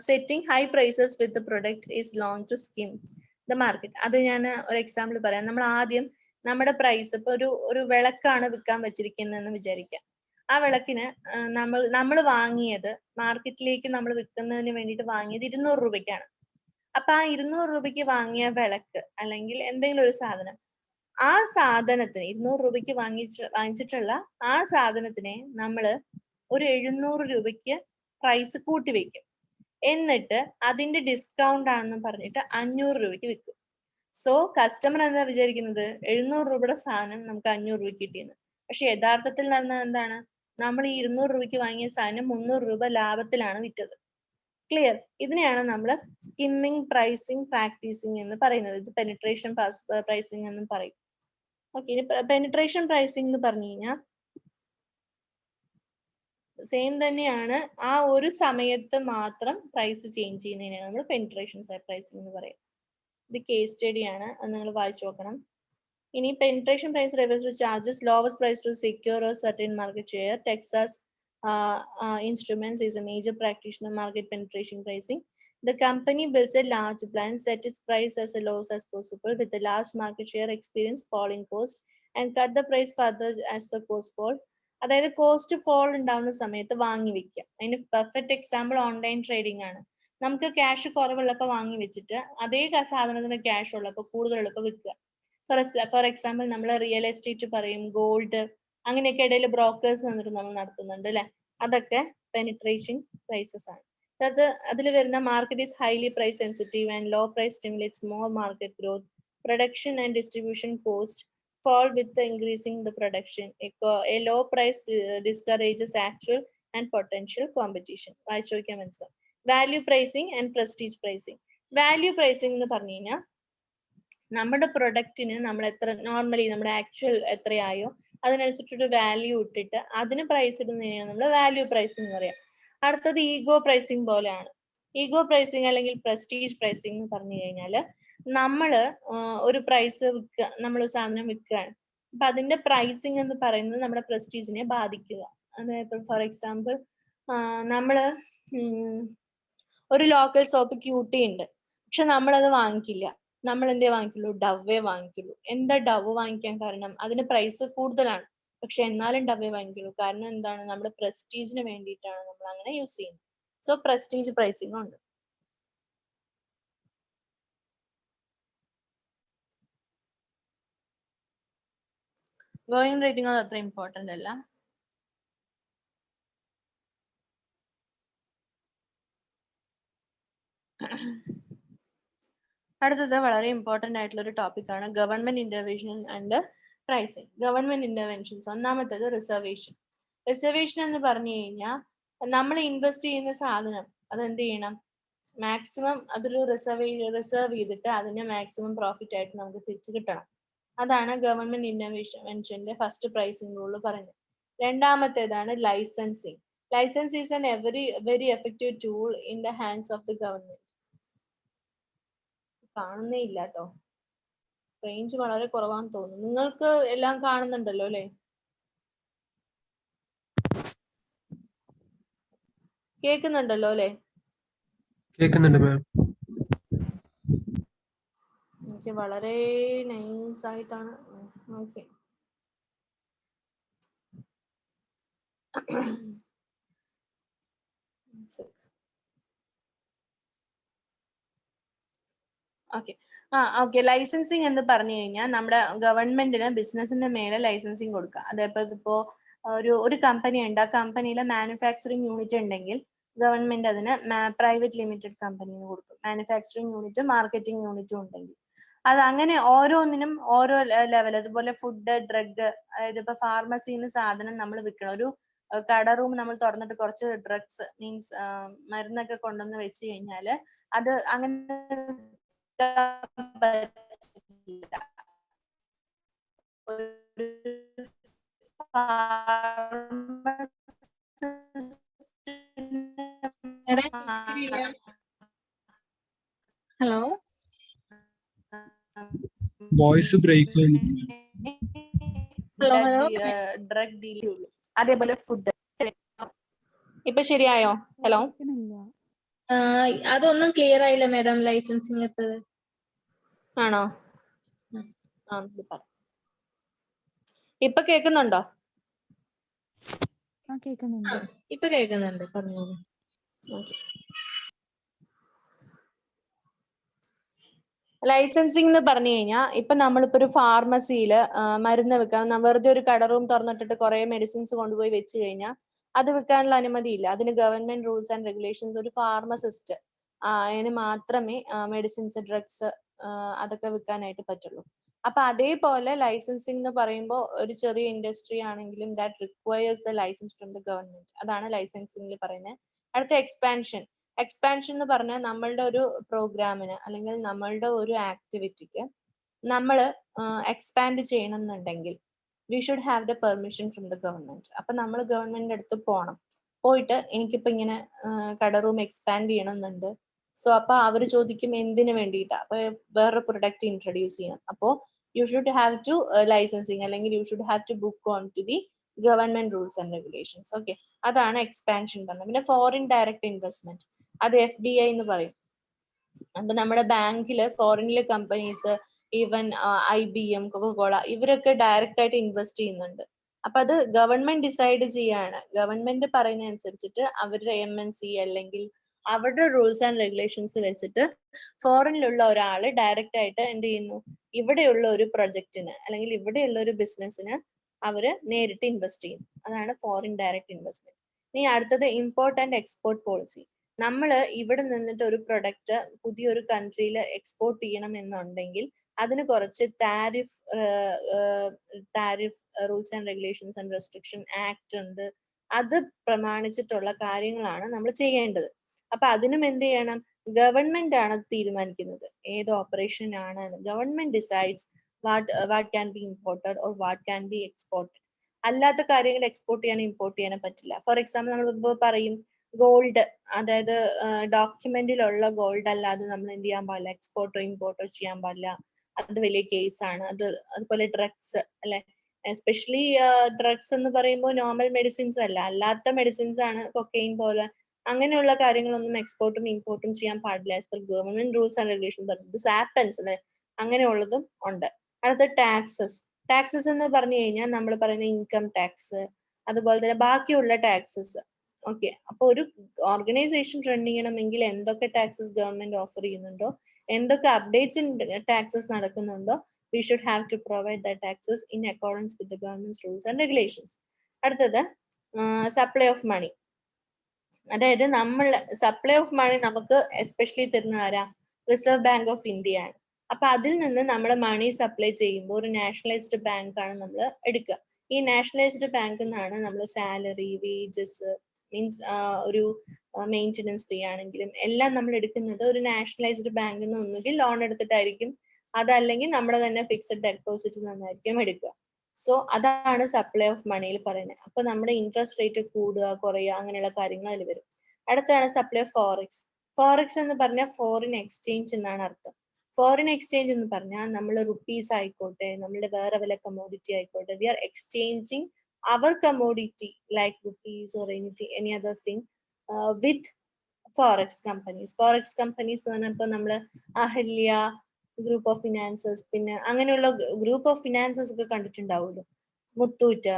setting high prices with the product is launched to skim the market. അത് ഞാൻ ഒരു എക്സാമ്പിൾ പറയാം. നമ്മൾ ആദ്യം നമ്മുടെ പ്രൈസ് ഇപ്പൊ ഒരു വിളക്കാണ് വിൽക്കാൻ വെച്ചിരിക്കുന്നതെന്ന് വിചാരിക്കാം. ആ വിളക്കിന് നമ്മൾ വാങ്ങിയത് മാർക്കറ്റിലേക്ക് നമ്മൾ വിൽക്കുന്നതിന് വേണ്ടിയിട്ട് വാങ്ങിയത് 200 രൂപയ്ക്കാണ്. അപ്പൊ ആ 200 രൂപയ്ക്ക് വാങ്ങിയ വിളക്ക് അല്ലെങ്കിൽ എന്തെങ്കിലും ഒരു സാധനം, ആ സാധനത്തിന് 200 രൂപയ്ക്ക് വാങ്ങിച്ചിട്ടുള്ള ആ സാധനത്തിനെ നമ്മള് ഒരു 700 രൂപയ്ക്ക് പ്രൈസ് കൂട്ടി വെക്കും. എന്നിട്ട് അതിന്റെ ഡിസ്കൗണ്ട് ആണെന്ന് പറഞ്ഞിട്ട് 500 രൂപയ്ക്ക് വിൽക്കും. സോ കസ്റ്റമർ എന്താ വിചാരിക്കുന്നത്, 700 രൂപയുടെ സാധനം നമുക്ക് 500 രൂപയ്ക്ക് കിട്ടിയെന്ന്. പക്ഷെ യഥാർത്ഥത്തിൽ നടന്നത് എന്താണ്, നമ്മൾ ഈ 200 രൂപയ്ക്ക് വാങ്ങിയ സാധനം 300 രൂപ ലാഭത്തിലാണ് വിറ്റത്. ക്ലിയർ? ഇതിനെയാണ് നമ്മൾ സ്കിമ്മിങ് പ്രൈസിങ് പ്രാക്ടീസിങ് എന്ന് പറയുന്നത്. ഇത് പെനിട്രേഷൻ പ്രൈസിങ് എന്നും പറയും. ഓക്കെ, പെനിട്രേഷൻ പ്രൈസിങ് എന്ന് പറഞ്ഞു കഴിഞ്ഞാൽ സെയിം തന്നെയാണ്. ആ ഒരു സമയത്ത് മാത്രം പ്രൈസ് ചേഞ്ച് ചെയ്യുന്നതിനാണ് നമ്മൾ പെനിട്രേഷൻ പ്രൈസിങ് എന്ന് പറയും. ഇത് കേസ് സ്റ്റഡി ആണ്, അത് നിങ്ങൾ വായിച്ചു നോക്കണം. ഇനി penetration price refers to charges lowest price to secure a certain market share. Texas Instruments is a major practitioner market penetration pricing. The company builds a large plan, set its price as low as possible with a large market share, experience falling cost, and cut the price further as the cost fall. അതായത് cost fall ഉണ്ടാവുന്ന സമയത്ത് വാങ്ങി വെക്കുക. അതിന് perfect example online trading ആണ്. നമുക്ക് cash കുറവുള്ളപ്പോൾ വാങ്ങി വെച്ചിട്ട് അതേ സാധനത്തിന് ക്യാഷ് ഉള്ളപ്പോൾ കൂടുതലുള്ളപ്പോൾ വിൽക്കുക. ഫോർ എക്സാമ്പിൾ നമ്മൾ റിയൽ എസ്റ്റേറ്റ് പറയും, ഗോൾഡ്, അങ്ങനെയൊക്കെ ഇടയിൽ ബ്രോക്കേഴ്സ് വന്നിട്ട് നമ്മൾ നടത്തുന്നുണ്ട് അല്ലെ. അതൊക്കെ പെനിട്രേഷൻ പ്രൈസസ് ആണ്. അതിൽ വരുന്ന market is highly price sensitive and low price stimulates more market growth. Production and distribution cost fall with the increasing the production. A low price discourages actual and potential competition. വായിച്ചു നോക്കിയാൽ മനസ്സിലാവും. Value pricing and prestige pricing. Value pricing എന്ന് പറഞ്ഞു കഴിഞ്ഞാൽ നമ്മുടെ പ്രൊഡക്റ്റിന് നമ്മൾ എത്ര normally നമ്മുടെ ആക്ച്വൽ എത്രയായോ അതിനനുസരിച്ചൊരു വാല്യൂ ഇട്ടിട്ട് അതിന് പ്രൈസ് ഇടുന്നതിനാണ് നമ്മൾ വാല്യൂ പ്രൈസിങ് എന്ന് പറയാം. അടുത്തത് ഈഗോ പ്രൈസിങ് പോലെയാണ്. ഈഗോ പ്രൈസിങ് അല്ലെങ്കിൽ പ്രസ്റ്റീജ് പ്രൈസിങ് എന്ന് പറഞ്ഞു കഴിഞ്ഞാല് നമ്മള് ഒരു പ്രൈസ് വിൽക്കുക, നമ്മൾ സാധനം വിൽക്കുകയാണ്. അപ്പൊ അതിന്റെ പ്രൈസിങ് എന്ന് പറയുന്നത് നമ്മുടെ പ്രസ്റ്റീജിനെ ബാധിക്കുക. അതായത് ഫോർ എക്സാമ്പിൾ നമ്മള് ഒരു ലോക്കൽ സോപ്പ് ക്യൂട്ടി ഉണ്ട്, പക്ഷെ നമ്മളത് വാങ്ങിക്കില്ല. നമ്മൾ എന്തേ വാങ്ങിക്കുള്ളൂ? ഡവേ വാങ്ങിക്കുള്ളൂ. എന്താ ഡവ് വാങ്ങിക്കാൻ കാരണം? അതിന് പ്രൈസ് കൂടുതലാണ്, പക്ഷെ എന്നാലും ഡവേ വാങ്ങിക്കുള്ളൂ. കാരണം എന്താണ്? നമ്മുടെ പ്രസ്റ്റീജിന് വേണ്ടിയിട്ടാണ് നമ്മൾ അങ്ങനെ യൂസ് ചെയ്യുന്നത്. സോ പ്രസ്റ്റീജ് പ്രൈസിങ് ഉണ്ട്. ഗോയിങ് റേറ്റിംഗ് അത് അത്ര ഇമ്പോർട്ടന്റ് അല്ല. അടുത്തത് വളരെ ഇമ്പോർട്ടന്റ് ആയിട്ടുള്ള ഒരു ടോപ്പിക് ആണ് government intervention and pricing. Government interventions. ഒന്നാമത്തേത് റിസർവേഷൻ. റിസർവേഷൻ എന്ന് പറഞ്ഞു കഴിഞ്ഞാൽ നമ്മൾ ഇൻവെസ്റ്റ് ചെയ്യുന്ന സാധനം അത് എന്ത് ചെയ്യണം, മാക്സിമം അതൊരു റിസർവ് ചെയ്തിട്ട് അതിന്റെ മാക്സിമം പ്രോഫിറ്റ് ആയിട്ട് നമുക്ക് തിരിച്ചു കിട്ടണം. അതാണ് ഗവൺമെന്റ് ഇന്റർവെൻഷന്റെ ഫസ്റ്റ് പ്രൈസിംഗ് റൂൾ പറയുന്നത്. രണ്ടാമത്തേതാണ് licensing. Licence is an very effective tool in the hands of the government. കാണുന്നേ ഇല്ല കേട്ടോ, റേഞ്ച് വളരെ കുറവാന്ന് തോന്നുന്നു. നിങ്ങൾക്ക് എല്ലാം കാണുന്നുണ്ടല്ലോ അല്ലെ? കേൾക്കുന്നുണ്ടല്ലോ അല്ലെ? കേൾക്കുന്നുണ്ട് മാം. എനിക്ക് വളരെ നൈസ് ആയിട്ടാണ്. Okay, okay. ലൈസൻസിങ് എന്ന് പറഞ്ഞു കഴിഞ്ഞാൽ നമ്മുടെ ഗവൺമെന്റിന് ബിസിനസിന്റെ മേലെ ലൈസൻസിങ് കൊടുക്കുക. അതേപോലെ ഇപ്പോ ഒരു കമ്പനി ഉണ്ട്, ആ കമ്പനിയിലെ മാനുഫാക്ചറിങ് യൂണിറ്റ് ഉണ്ടെങ്കിൽ ഗവൺമെന്റ് അതിന് പ്രൈവറ്റ് ലിമിറ്റഡ് കമ്പനിന് കൊടുക്കും. മാനുഫാക്ചറിങ് യൂണിറ്റ്, മാർക്കറ്റിംഗ് യൂണിറ്റും ഉണ്ടെങ്കിൽ അത് അങ്ങനെ ഓരോന്നിനും ഓരോ ലെവൽ. അതുപോലെ ഫുഡ്, ഡ്രഗ്, അതായത് ഇപ്പൊ ഫാർമസിന്ന് സാധനം നമ്മൾ വിൽക്കണം. ഒരു കട റൂം നമ്മൾ തുറന്നിട്ട് കുറച്ച് ഡ്രഗ്സ് മീൻസ് മരുന്നൊക്കെ കൊണ്ടുവന്ന് വെച്ച് കഴിഞ്ഞാല് അത് അങ്ങനെ പറ്റില്ല. ഒരു hello, voice break hello, hello. Drug deal അതേപോലെ ഫുഡ്. ഇപ്പൊ ശരിയായോ? ഹലോ, അതൊന്നും ക്ലിയർ ആയില്ല മാഡം, ലൈസൻസിങ് എത്തത്. ആണോ? ഉം. ഇപ്പൊ കേൾക്കുന്നുണ്ടോ? ഇപ്പൊ കേൾക്കുന്നുണ്ട്, പറഞ്ഞോളൂ. ലൈസൻസിങ് എന്ന് പറഞ്ഞു കഴിഞ്ഞാൽ ഇപ്പൊ നമ്മളിപ്പോ ഒരു ഫാർമസിയിൽ മരുന്ന് വെക്കാൻ വെറുതെ ഒരു കട റൂം തുറന്നിട്ടിട്ട് കുറെ മെഡിസിൻസ് കൊണ്ടുപോയി വെച്ച് കഴിഞ്ഞാൽ അത് വിൽക്കാനുള്ള അനുമതിയില്ല. അതിന് ഗവൺമെന്റ് റൂൾസ് ആൻഡ് റെഗുലേഷൻസ്, ഒരു ഫാർമസിസ്റ്റ് അതിന് മാത്രമേ മെഡിസിൻസ്, ഡ്രഗ്സ് അതൊക്കെ വിൽക്കാനായിട്ട് പറ്റുള്ളൂ. അപ്പൊ അതേപോലെ ലൈസൻസിങ് എന്ന് പറയുമ്പോൾ ഒരു ചെറിയ ഇൻഡസ്ട്രി ആണെങ്കിലും that requires the license from the government. അതാണ് ലൈസൻസിംഗിൽ പറയുന്നത്. അടുത്ത എക്സ്പാൻഷൻ. എക്സ്പാൻഷൻ എന്ന് പറഞ്ഞാൽ നമ്മളുടെ ഒരു പ്രോഗ്രാമിന് അല്ലെങ്കിൽ നമ്മളുടെ ഒരു ആക്ടിവിറ്റിക്ക് നമ്മൾ എക്സ്പാൻഡ് ചെയ്യണം എന്നുണ്ടെങ്കിൽ V should have the permission from the government. അപ്പൊ നമ്മൾ ഗവൺമെന്റിന്റെ അടുത്ത് പോയിട്ട് എനിക്കിപ്പോ ഇങ്ങനെ കട റൂം എക്സ്പാൻഡ് ചെയ്യണം എന്നുണ്ട്. സോ അപ്പൊ അവർ ചോദിക്കും എന്തിനു വേണ്ടിയിട്ടാ. അപ്പൊ വേറൊരു പ്രൊഡക്റ്റ് ഇൻട്രൊഡ്യൂസ് ചെയ്യണം. അപ്പോ you should have to licensing അല്ലെങ്കിൽ you should have to book on to the government rules and regulations. Okay, അതാണ് എക്സ്പാൻഷൻ പറഞ്ഞത്. പിന്നെ ഫോറിൻ ഡയറക്റ്റ് ഇൻവെസ്റ്റ്മെന്റ്, അത് FDI എന്ന് പറയും. അപ്പൊ നമ്മുടെ ബാങ്കില് ഫോറിനിലെ കമ്പനീസ്, ഈവൻ IBM, കൊക്കോകോള, ഇവരൊക്കെ ഡയറക്റ്റ് ആയിട്ട് ഇൻവെസ്റ്റ് ചെയ്യുന്നുണ്ട്. അപ്പൊ അത് ഗവൺമെന്റ് ഡിസൈഡ് ചെയ്യാണ്. ഗവൺമെന്റ് പറയുന്ന അനുസരിച്ചിട്ട് അവരുടെ MNC അല്ലെങ്കിൽ അവരുടെ റൂൾസ് ആൻഡ് റെഗുലേഷൻസ് വെച്ചിട്ട് ഫോറിനിലുള്ള ഒരാള് ഡയറക്റ്റ് ആയിട്ട് എന്ത് ചെയ്യുന്നു, ഇവിടെയുള്ള ഒരു പ്രൊജക്ടിന് അല്ലെങ്കിൽ ഇവിടെയുള്ള ഒരു ബിസിനസ്സിന് അവര് നേരിട്ട് ഇൻവെസ്റ്റ് ചെയ്യും. അതാണ് ഫോറിൻ ഡയറക്റ്റ് ഇൻവെസ്റ്റ്മെന്റ്. ഇനി അടുത്തത് ഇമ്പോർട്ട് ആൻഡ് എക്സ്പോർട്ട് പോളിസി. നമ്മൾ ഇവിടെ നിന്നിട്ട് ഒരു പ്രൊഡക്റ്റ് പുതിയൊരു കൺട്രിയിൽ എക്സ്പോർട്ട് ചെയ്യണം എന്നുണ്ടെങ്കിൽ അതിന് കുറച്ച് tariff rules and regulations and restriction act ഉണ്ട്. അത് പ്രമാണിച്ചിട്ടുള്ള കാര്യങ്ങളാണ് നമ്മൾ ചെയ്യേണ്ടത്. അപ്പൊ അതിനും എന്ത് ചെയ്യണം, ഗവൺമെന്റ് ആണ് തീരുമാനിക്കുന്നത് ഏത് ഓപ്പറേഷൻ ആണ്. Government decides what can be imported or what can be exported. അല്ലാത്ത കാര്യങ്ങൾ എക്സ്പോർട്ട് ചെയ്യാനോ ഇമ്പോർട്ട് ചെയ്യാനോ പറ്റില്ല. ഫോർ എക്സാമ്പിൾ നമ്മളിപ്പോ പറയും ഗോൾഡ്, അതായത് ഡോക്യുമെന്റിലുള്ള ഗോൾഡ് അല്ലാതെ നമ്മൾ എന്ത് ചെയ്യാൻ പാടില്ല, എക്സ്പോർട്ടോ ഇമ്പോർട്ടോ ചെയ്യാൻ പാടില്ല. അത് വലിയ കേസാണ്. അതുപോലെ ഡ്രഗ്സ് അല്ലെ, എസ്പെഷ്യലി ഡ്രഗ്സ് എന്ന് പറയുമ്പോൾ നോർമൽ മെഡിസിൻസ് അല്ല, അല്ലാത്ത മെഡിസിൻസ് ആണ്. കൊക്കെയിൻ പോലെ അങ്ങനെയുള്ള കാര്യങ്ങളൊന്നും എക്സ്പോർട്ടും ഇമ്പോർട്ടും ചെയ്യാൻ പാടില്ല as per government rules and regulation പറയുന്നത്. സാപ്പൻസ് അല്ലെ, അങ്ങനെയുള്ളതും ഉണ്ട്. അടുത്ത ടാക്സസ് എന്ന് പറഞ്ഞു കഴിഞ്ഞാൽ നമ്മൾ പറയുന്ന ഇൻകം ടാക്സ്, അതുപോലെ തന്നെ ബാക്കിയുള്ള ടാക്സസ്. ഓക്കെ, അപ്പൊ ഒരു ഓർഗനൈസേഷൻ റൺ ചെയ്യണമെങ്കിൽ എന്തൊക്കെ ടാക്സസ് ഗവൺമെന്റ് ഓഫർ ചെയ്യുന്നുണ്ടോ, എന്തൊക്കെ അപ്ഡേറ്റ്സ് ഇൻ ടാക്സസ് നടക്കുന്നുണ്ടോ, we should have to provide the taxes in accordance with the government rules and regulations. അടുത്തത് സപ്ലൈ ഓഫ് മണി. അതായത് സപ്ലൈ ഓഫ് മണി നമുക്ക് എസ്പെഷ്യലി തരുന്ന ആരാ, റിസർവ് ബാങ്ക് ഓഫ് ഇന്ത്യ ആണ്. അപ്പൊ അതിൽ നിന്ന് നമ്മൾ മണി സപ്ലൈ ചെയ്യുമ്പോൾ ഒരു നാഷണലൈസ്ഡ് ബാങ്ക് ആണ് നമ്മൾ എടുക്കുക. ഈ നാഷണലൈസ്ഡ് ബാങ്കിൽ നിന്നാണ് നമ്മൾ സാലറി, വേജസ്, മീൻസ് ഒരു മെയിൻ്റനൻസ് ഫീ ആണെങ്കിലും എല്ലാം നമ്മൾ എടുക്കുന്നത് ഒരു നാഷണലൈസ്ഡ് ബാങ്കിൽ നിന്ന് ഒന്നുകിൽ ലോൺ എടുത്തിട്ടായിരിക്കും, അതല്ലെങ്കിൽ നമ്മുടെ തന്നെ ഫിക്സഡ് ഡെപ്പോസിറ്റ് നിന്നായിരിക്കും എടുക്കുക. സോ അതാണ് സപ്ലൈ ഓഫ് മണിയിൽ പറയുന്നത്. അപ്പൊ നമ്മുടെ ഇൻട്രസ്റ്റ് റേറ്റ് കൂടുക കുറയുക അങ്ങനെയുള്ള കാര്യങ്ങൾ അതിൽ വരും. അടുത്താണ് സപ്ലൈ ഓഫ് ഫോറക്സ്. ഫോറക്സ് എന്ന് പറഞ്ഞാൽ ഫോറിൻ എക്സ്ചേഞ്ച് എന്നാണ് അർത്ഥം. ഫോറിൻ എക്സ്ചേഞ്ച് എന്ന് പറഞ്ഞാൽ നമ്മൾ റുപ്പീസ് ആയിക്കോട്ടെ, നമ്മളുടെ വേറെ വല്ല കമോഡിറ്റി ആയിക്കോട്ടെ, we are exchanging our commodity like rupees or any other thing with forex companies. Forex companies എന്ന് പറഞ്ഞപ്പോൾ നമ്മൾ അഹല്യ ഗ്രൂപ്പ് ഓഫ് ഫിനാൻസസ്, പിന്നെ അങ്ങനെയുള്ള ഗ്രൂപ്പ് ഓഫ് ഫിനാൻസസ് ഒക്കെ കണ്ടിട്ടുണ്ടാവുമല്ലോ, മുത്തൂറ്റ്,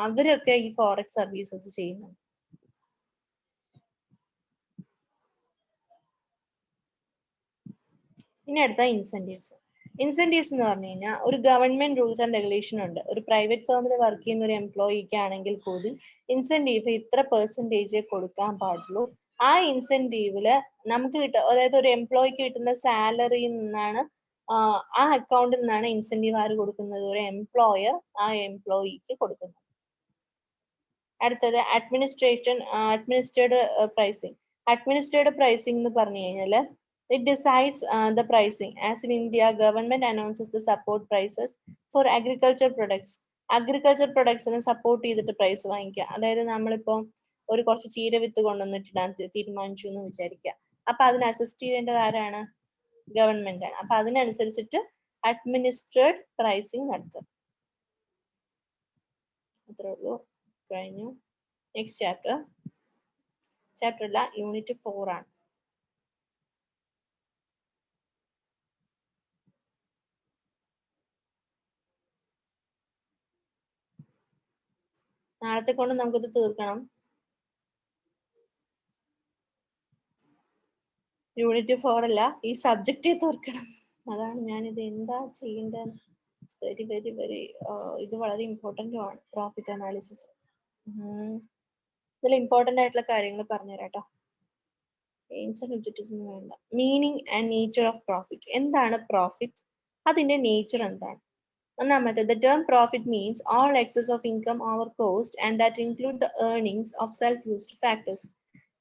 അവരൊക്കെ ഈ ഫോറക്സ് സർവീസസ് ചെയ്യുന്നുണ്ട്. ഇനി അടുത്ത ഇൻസെന്റീവ്സ്. ഇൻസെന്റീവ്സ് എന്ന് പറഞ്ഞു കഴിഞ്ഞാൽ ഒരു ഗവൺമെന്റ് റൂൾസ് ആൻഡ് റെഗുലേഷൻ ഉണ്ട്. ഒരു പ്രൈവറ്റ് ഫേമിൽ വർക്ക് ചെയ്യുന്ന ഒരു എംപ്ലോയിക്ക് ആണെങ്കിൽ കൂടി ഇൻസെന്റീവ് ഇത്ര പെർസെന്റേജ് കൊടുക്കാൻ പാടുള്ളൂ. ആ ഇൻസെന്റീവില് നമുക്ക് അതായത് ഒരു എംപ്ലോയിക്ക് കിട്ടുന്ന സാലറിയിൽ നിന്നാണ്, ആ അക്കൗണ്ടിൽ നിന്നാണ് ഇൻസെന്റീവ് ആര് കൊടുക്കുന്നത്, ഒരു എംപ്ലോയർ ആ എംപ്ലോയിക്ക് കൊടുക്കുന്നത്. അടുത്തത് അഡ്മിനിസ്ട്രേഡ് പ്രൈസിങ്. അഡ്മിനിസ്ട്രേഡ് പ്രൈസിങ് എന്ന് പറഞ്ഞു കഴിഞ്ഞാല് It decides the pricing. As in India, government announces the support prices for agriculture products. Agriculture products support ചെയ്തിട്ട് പ്രൈസ് വാങ്ങിക്കുക. അതായത് നമ്മളിപ്പോൾ ഒരു കുറച്ച് ചീര വിത്ത് കൊണ്ടുവന്നിട്ടിടാൻ തീരുമാനിച്ചു എന്ന് വിചാരിക്കുക. അപ്പൊ അതിന് അസിസ്റ്റ് ചെയ്യേണ്ടത് ആരാണ്? ഗവൺമെന്റ് ആണ്. അപ്പൊ അതിനനുസരിച്ചിട്ട് അഡ്മിനിസ്ട്രേഡ് പ്രൈസിങ് നടത്തുക. അത്രേ ഉള്ളൂ. കഴിഞ്ഞു. നെക്സ്റ്റ് ചാപ്റ്റർ അല്ല, യൂണിറ്റ് 4 ആണ്. നാളത്തെ കൊണ്ട് നമുക്കിത് തീർക്കണം. യൂണിറ്റ് 4 അല്ല, ഈ സബ്ജക്റ്റ് തീർക്കണം. അതാണ് ഞാനിത് എന്താ ചെയ്യേണ്ടത്. വെരി വെരി വെരി ഇത് വളരെ ഇമ്പോർട്ടൻ്റ് ആണ്. പ്രോഫിറ്റ് അനാലിസിസ് ഇതിൽ ഇമ്പോർട്ടൻ്റ് ആയിട്ടുള്ള കാര്യങ്ങൾ പറഞ്ഞുതരാം കേട്ടോ. വേണ്ട. Meaning and nature of profit. എന്താണ് പ്രോഫിറ്റ്? അതിന്റെ നേച്ചർ എന്താണ്? ഒന്നാമത്തെ, the term profit means all excess of income over cost and that include the earnings of self-used factors.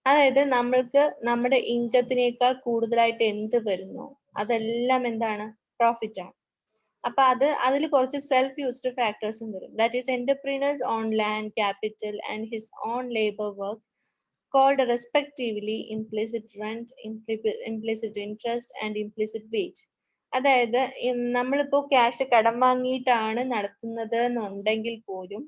അതായത് നമ്മൾക്ക് നമ്മുടെ ഇൻകത്തിനേക്കാൾ കൂടുതലായിട്ട് എന്ത് വരുന്നു അതെല്ലാം എന്താണ്? പ്രോഫിറ്റ് ആണ്. അപ്പൊ അതിൽ കുറച്ച് സെൽഫ് യൂസ്ഡ് ഫാക്ടേഴ്സും വരും. That is entrepreneurs own land capital and his own labour work called respectively implicit rent, implicit interest and implicit wage. അതായത് നമ്മളിപ്പോ ക്യാഷ് കടം വാങ്ങിയിട്ടാണ് നടത്തുന്നത് എന്നുണ്ടെങ്കിൽ പോലും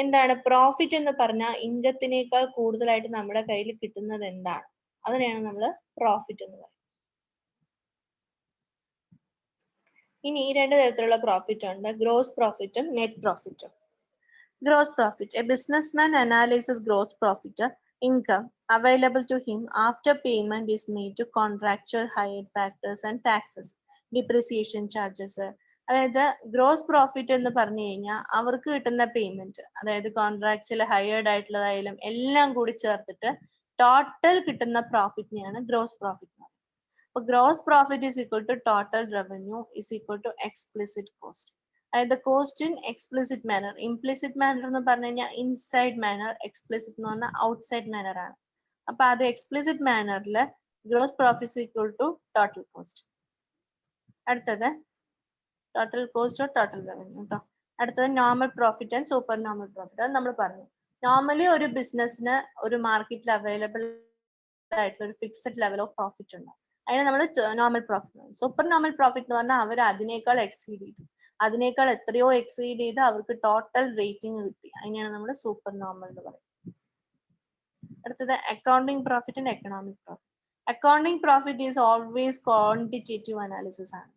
എന്താണ് പ്രോഫിറ്റ് എന്ന് പറഞ്ഞാൽ ഇൻകത്തിനേക്കാൾ കൂടുതലായിട്ട് നമ്മുടെ കയ്യിൽ കിട്ടുന്നത് എന്താണ്, അതിനെയാണ് നമ്മൾ പ്രോഫിറ്റ് എന്ന് പറയുന്നത്. ഇനി ഈ രണ്ട് തരത്തിലുള്ള പ്രോഫിറ്റ് ഉണ്ട്, ഗ്രോസ് പ്രോഫിറ്റും നെറ്റ് പ്രോഫിറ്റും. Gross profit. A businessman analyzes gross profit, income available to him after payment is made to contractual hired factors and taxes, depreciation charges. അതായത് ഗ്രോസ് പ്രോഫിറ്റ് എന്ന് പറഞ്ഞു കഴിഞ്ഞാൽ അവർക്ക് കിട്ടുന്ന പേയ്മെന്റ്, അതായത് കോൺട്രാക്ട്സിൽ ഹയേർഡ് ആയിട്ടുള്ളതായാലും എല്ലാം കൂടി ചേർത്തിട്ട് ടോട്ടൽ കിട്ടുന്ന പ്രോഫിറ്റിനെയാണ് ഗ്രോസ് പ്രോഫിറ്റ് എന്ന് പറയുന്നത്. അപ്പൊ gross profit is equal to total revenue is equal to explicit cost. അതായത് cost in explicit manner. Implicit manner എന്ന് പറഞ്ഞു കഴിഞ്ഞാൽ ഇൻസൈഡ് മാനർ, എക്സ്പ്ലിസിറ്റ് എന്ന് പറഞ്ഞാൽ ഔട്ട്സൈഡ് മാനർ ആണ്. അപ്പൊ അത് എക്സ്പ്ലിസിറ്റ് മാനറിൽ gross profit equal to total cost. അടുത്തത് total cost or total revenue കേട്ടോ. അടുത്തത് normal profit and super normal profit. അത് നമ്മൾ പറഞ്ഞു. നോർമലി ഒരു ബിസിനസ്സിന് ഒരു മാർക്കറ്റിൽ അവൈലബിൾ ആയിട്ടുള്ള ഒരു ഫിക്സഡ് ലെവൽ ഓഫ് പ്രോഫിറ്റ് ഉണ്ട്. അതിനെ നമ്മൾ normal profit. Super normal profit എന്ന് പറഞ്ഞാൽ അവർ അതിനേക്കാൾ എക്സീഡ് ചെയ്തു, അതിനേക്കാൾ എത്രയോ എക്സീഡ് ചെയ്ത് അവർക്ക് ടോട്ടൽ റേറ്റിംഗ് കിട്ടി. അതിനെയാണ് നമ്മൾ സൂപ്പർ നോർമൽ എന്ന് പറയുന്നത്. അടുത്തത് accounting profit and economic profit. Accounting profit is always quantitative analysis ആണ്.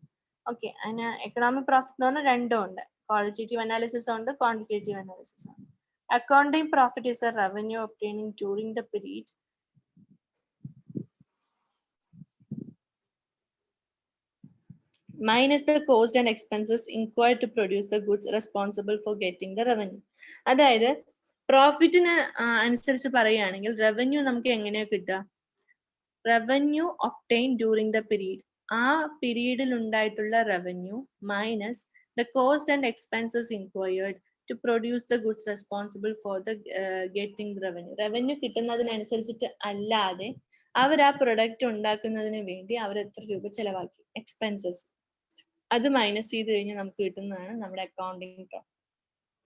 ഓക്കെ, അതിന് എക്കണോമിക് പ്രോഫിറ്റ് എന്ന് പറഞ്ഞാൽ രണ്ടും ഉണ്ട്, ക്വാളിറ്റേറ്റീവ് അനാലിസിസ് ഉണ്ട്, ക്വാണ്ടിറ്റേറ്റീവ് അനാലിസിസ് ഉണ്ട്. Accounting profit is a revenue obtaining during the period minus the cost and expenses incurred to produce the goods responsible for getting the revenue. അതായത് പ്രോഫിറ്റിന് അനുസരിച്ച് പറയുകയാണെങ്കിൽ റവന്യൂ നമുക്ക് എങ്ങനെയാ കിട്ടുക? Revenue obtain during the period, ആ പീരീഡിൽ ഉണ്ടായിട്ടുള്ള revenue minus the cost and expenses inquired to produce the goods responsible for the getting the revenue. Revenue കിട്ടുന്നതിനനുസരിച്ചിട്ട് അല്ലാതെ അവർ ആ പ്രൊഡക്റ്റ് ഉണ്ടാക്കുന്നതിന് വേണ്ടി അവർ എത്ര രൂപ ചെലവാക്കി, എക്സ്പെൻസസ്, അത് മൈനസ് ചെയ്ത് കഴിഞ്ഞാൽ നമുക്ക് കിട്ടുന്നതാണ് നമ്മുടെ accounting profit.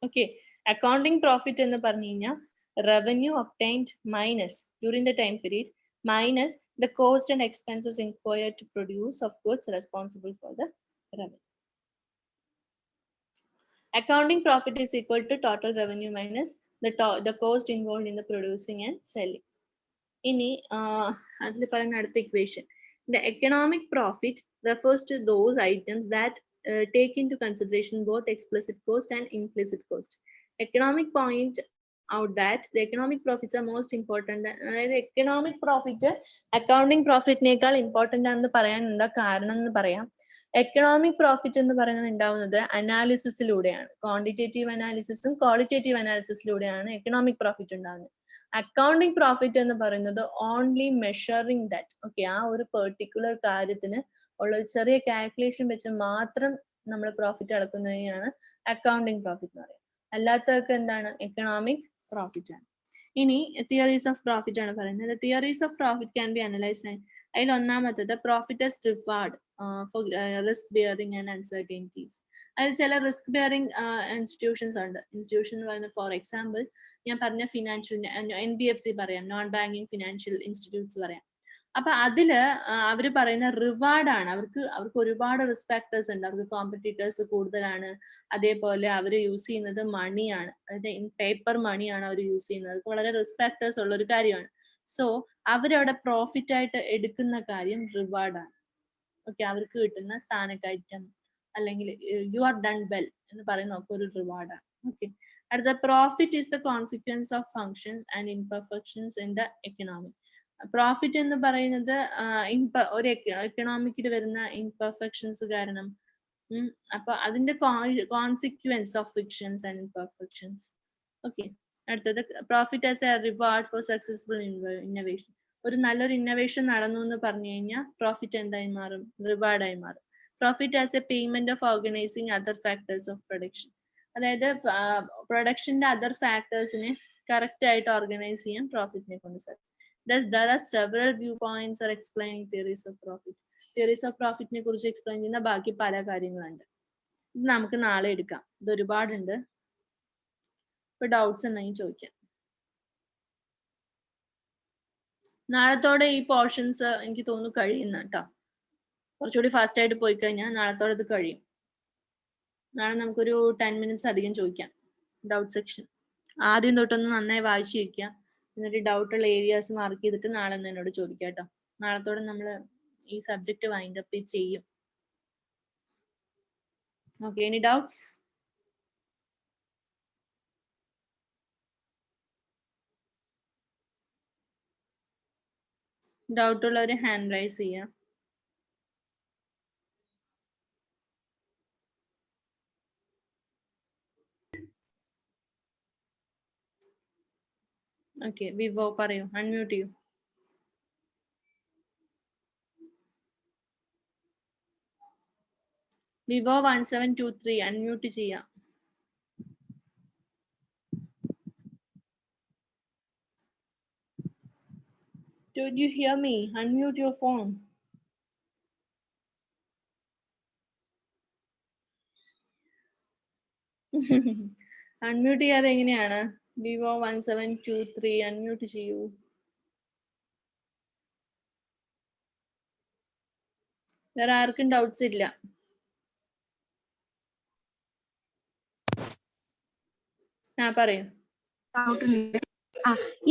Okay, accounting profit എന്ന് പറഞ്ഞു കഴിഞ്ഞാൽ revenue obtained minus during the time period minus the cost and expenses inquired to produce of goods responsible for the revenue. Accounting profit is equal to total revenue minus the cost involved in the producing and selling. ഇനി അതിൽ പറയുന്ന അടുത്ത equation, the economic profit refers to those items that take into consideration both explicit cost and implicit cost. Economic point out that the economic profits are most important. അതായത് economic profit accounting profitനേക്കാൾ important ആണെന്ന് പറയാൻ എന്താ കാരണം എന്ന് പറയാം. Economic profit എന്ന് പറയുന്നത് ഉണ്ടാവുന്നത് അനാലിസിസിലൂടെയാണ്, ക്വാണ്ടിറ്റേറ്റീവ് അനാലിസിസും ക്വാളിറ്റേറ്റീവ് അനാലിസിസിലൂടെയാണ് എക്കണോമിക് പ്രോഫിറ്റ് ഉണ്ടാകുന്നത്. അക്കൗണ്ടിങ് പ്രോഫിറ്റ് എന്ന് പറയുന്നത് ഓൺലി മെഷറിംഗ് ദാറ്റ്. ഓക്കെ, ആ ഒരു പെർട്ടിക്കുലർ കാര്യത്തിന് ഉള്ള ചെറിയ കാൽക്കുലേഷൻ വെച്ച് മാത്രം നമ്മൾ പ്രോഫിറ്റ് അളക്കുന്നതിനാണ് അക്കൗണ്ടിങ് പ്രോഫിറ്റ് എന്ന് പറയുന്നത്. അല്ലാത്തവർക്ക് എന്താണ്? എക്കണോമിക് പ്രോഫിറ്റ് ആണ്. ഇനി തിയറീസ് ഓഫ് പ്രോഫിറ്റ് ആണ് പറയുന്നത്. Theories of profit can be analysed അതിൽ ഒന്നാമത്തത് profit as reward four risk bearing and uncertainties. അതിൽ ചില റിസ്ക് ബിയറിംഗ് ഇൻസ്റ്റിറ്റ്യൂഷൻസ് ഉണ്ട്. ഇൻസ്റ്റിറ്റ്യൂഷൻ എന്ന് പറയുന്നത് ഫോർ എക്സാമ്പിൾ ഞാൻ പറഞ്ഞ ഫിനാൻഷ്യൽ NBFC പറയാം, നോൺ ബാങ്കിങ് ഫിനാൻഷ്യൽ ഇൻസ്റ്റിറ്റ്യൂട്ട്സ് പറയാം. അപ്പൊ അതില് അവര് പറയുന്ന റിവാർഡാണ്. അവർക്ക് ഒരുപാട് റിസ്ക് ഫാക്ടേഴ്സ് ഉണ്ട്. അവർക്ക് കോമ്പറ്റീറ്റേഴ്സ് കൂടുതലാണ്. അതേപോലെ അവർ യൂസ് ചെയ്യുന്നത് മണിയാണ്, അതായത് ഇൻ പേപ്പർ മണിയാണ് അവർ യൂസ് ചെയ്യുന്നത്. അത് വളരെ റിസ്ക് ഫാക്ടേഴ്സ് ഉള്ള ഒരു കാര്യമാണ്. സോ അവരവിടെ പ്രോഫിറ്റ് ആയിട്ട് എടുക്കുന്ന കാര്യം റിവാർഡാണ്. ഓക്കെ, അവർക്ക് കിട്ടുന്ന സ്ഥാനക്കയറ്റം അല്ലെങ്കിൽ യു ആർ ഡൺ വെൽ എന്ന് പറയുന്ന ഒക്കെ ഒരു റിവാർഡാണ്. ഓക്കെ, അടുത്ത profit is the consequence of functions and imperfections in the economy. Profit എന്ന് പറയുന്നത് ഒരു എക്കണോമിക്കിൽ വരുന്ന ഇംപെർഫെക്ഷൻസ് കാരണം, അപ്പൊ അതിന്റെ consequence of fictions and imperfections. Okay, അടുത്തത് profit as a reward for successful innovation. ഒരു നല്ലൊരു ഇന്നോവേഷൻ നടന്നു എന്ന് പറഞ്ഞു കഴിഞ്ഞാൽ പ്രോഫിറ്റ് എന്തായി മാറും? റിവാർഡായി മാറും. Profit as A payment of organising other factors of production. അതായത് പ്രൊഡക്ഷന്റെ അതർ ഫാക്ടേഴ്സിനെ കറക്റ്റ് ആയിട്ട് ഓർഗനൈസ് ചെയ്യാൻ പ്രോഫിറ്റിനെ കൊണ്ട് സാധിക്കും. Thus, there are several viewpoints or explaining theories of profit. Theories of profit നെ കുറിച്ച് എക്സ്പ്ലെയിൻ ചെയ്യുന്ന ബാക്കി പല കാര്യങ്ങളുണ്ട്. ഇത് നമുക്ക് നാളെ എടുക്കാം. ഇത് ഒരുപാടുണ്ട്. ഇപ്പൊ ഡൗട്ട്സ് ഉണ്ടെങ്കിൽ ചോദിക്കാം. നാളത്തോടെ ഈ പോർഷൻസ് എനിക്ക് തോന്നുന്നു കഴിയുന്ന കേട്ടോ. കുറച്ചുകൂടി ഫാസ്റ്റ് ആയിട്ട് പോയി കഴിഞ്ഞാൽ നാളത്തോടെ ഇത് കഴിയും. നാളെ നമുക്കൊരു 10 minutes അധികം ചോദിക്കാം ഡൗട്ട് സെക്ഷൻ. ആദ്യം തൊട്ടൊന്ന് നന്നായി വായിച്ചിരിക്കുക. എന്നിട്ട് ഡൗട്ട് ഉള്ള ഏരിയാസ് മാർക്ക് ചെയ്തിട്ട് നാളെ ഒന്ന് എന്നോട് ചോദിക്കാം കേട്ടോ. നാളത്തോടെ നമ്മൾ ഈ സബ്ജക്ട് വൈൻഡ് അപ്പ് ചെയ്യും. Okay, any doubts? ഡൗട്ട് ഉള്ളവര് ഹാൻഡ് റൈസ് ചെയ്യാം. ഓക്കെ, വിവോ പറയൂ, അൺമ്യൂട്ട് ചെയ്യൂ. വിവോ 1723 അൺമ്യൂട്ട് ചെയ്യാം. Don't you hear me? Unmute your phone. Unmute ചെയ്യാതെ എങ്ങനെയാണ്? വിവോ 1723 അൺമ്യൂട്ട് ചെയ്യൂ. വേറെ ആർക്കും ഡൗട്ട്സ് ഇല്ല? പറയൂ.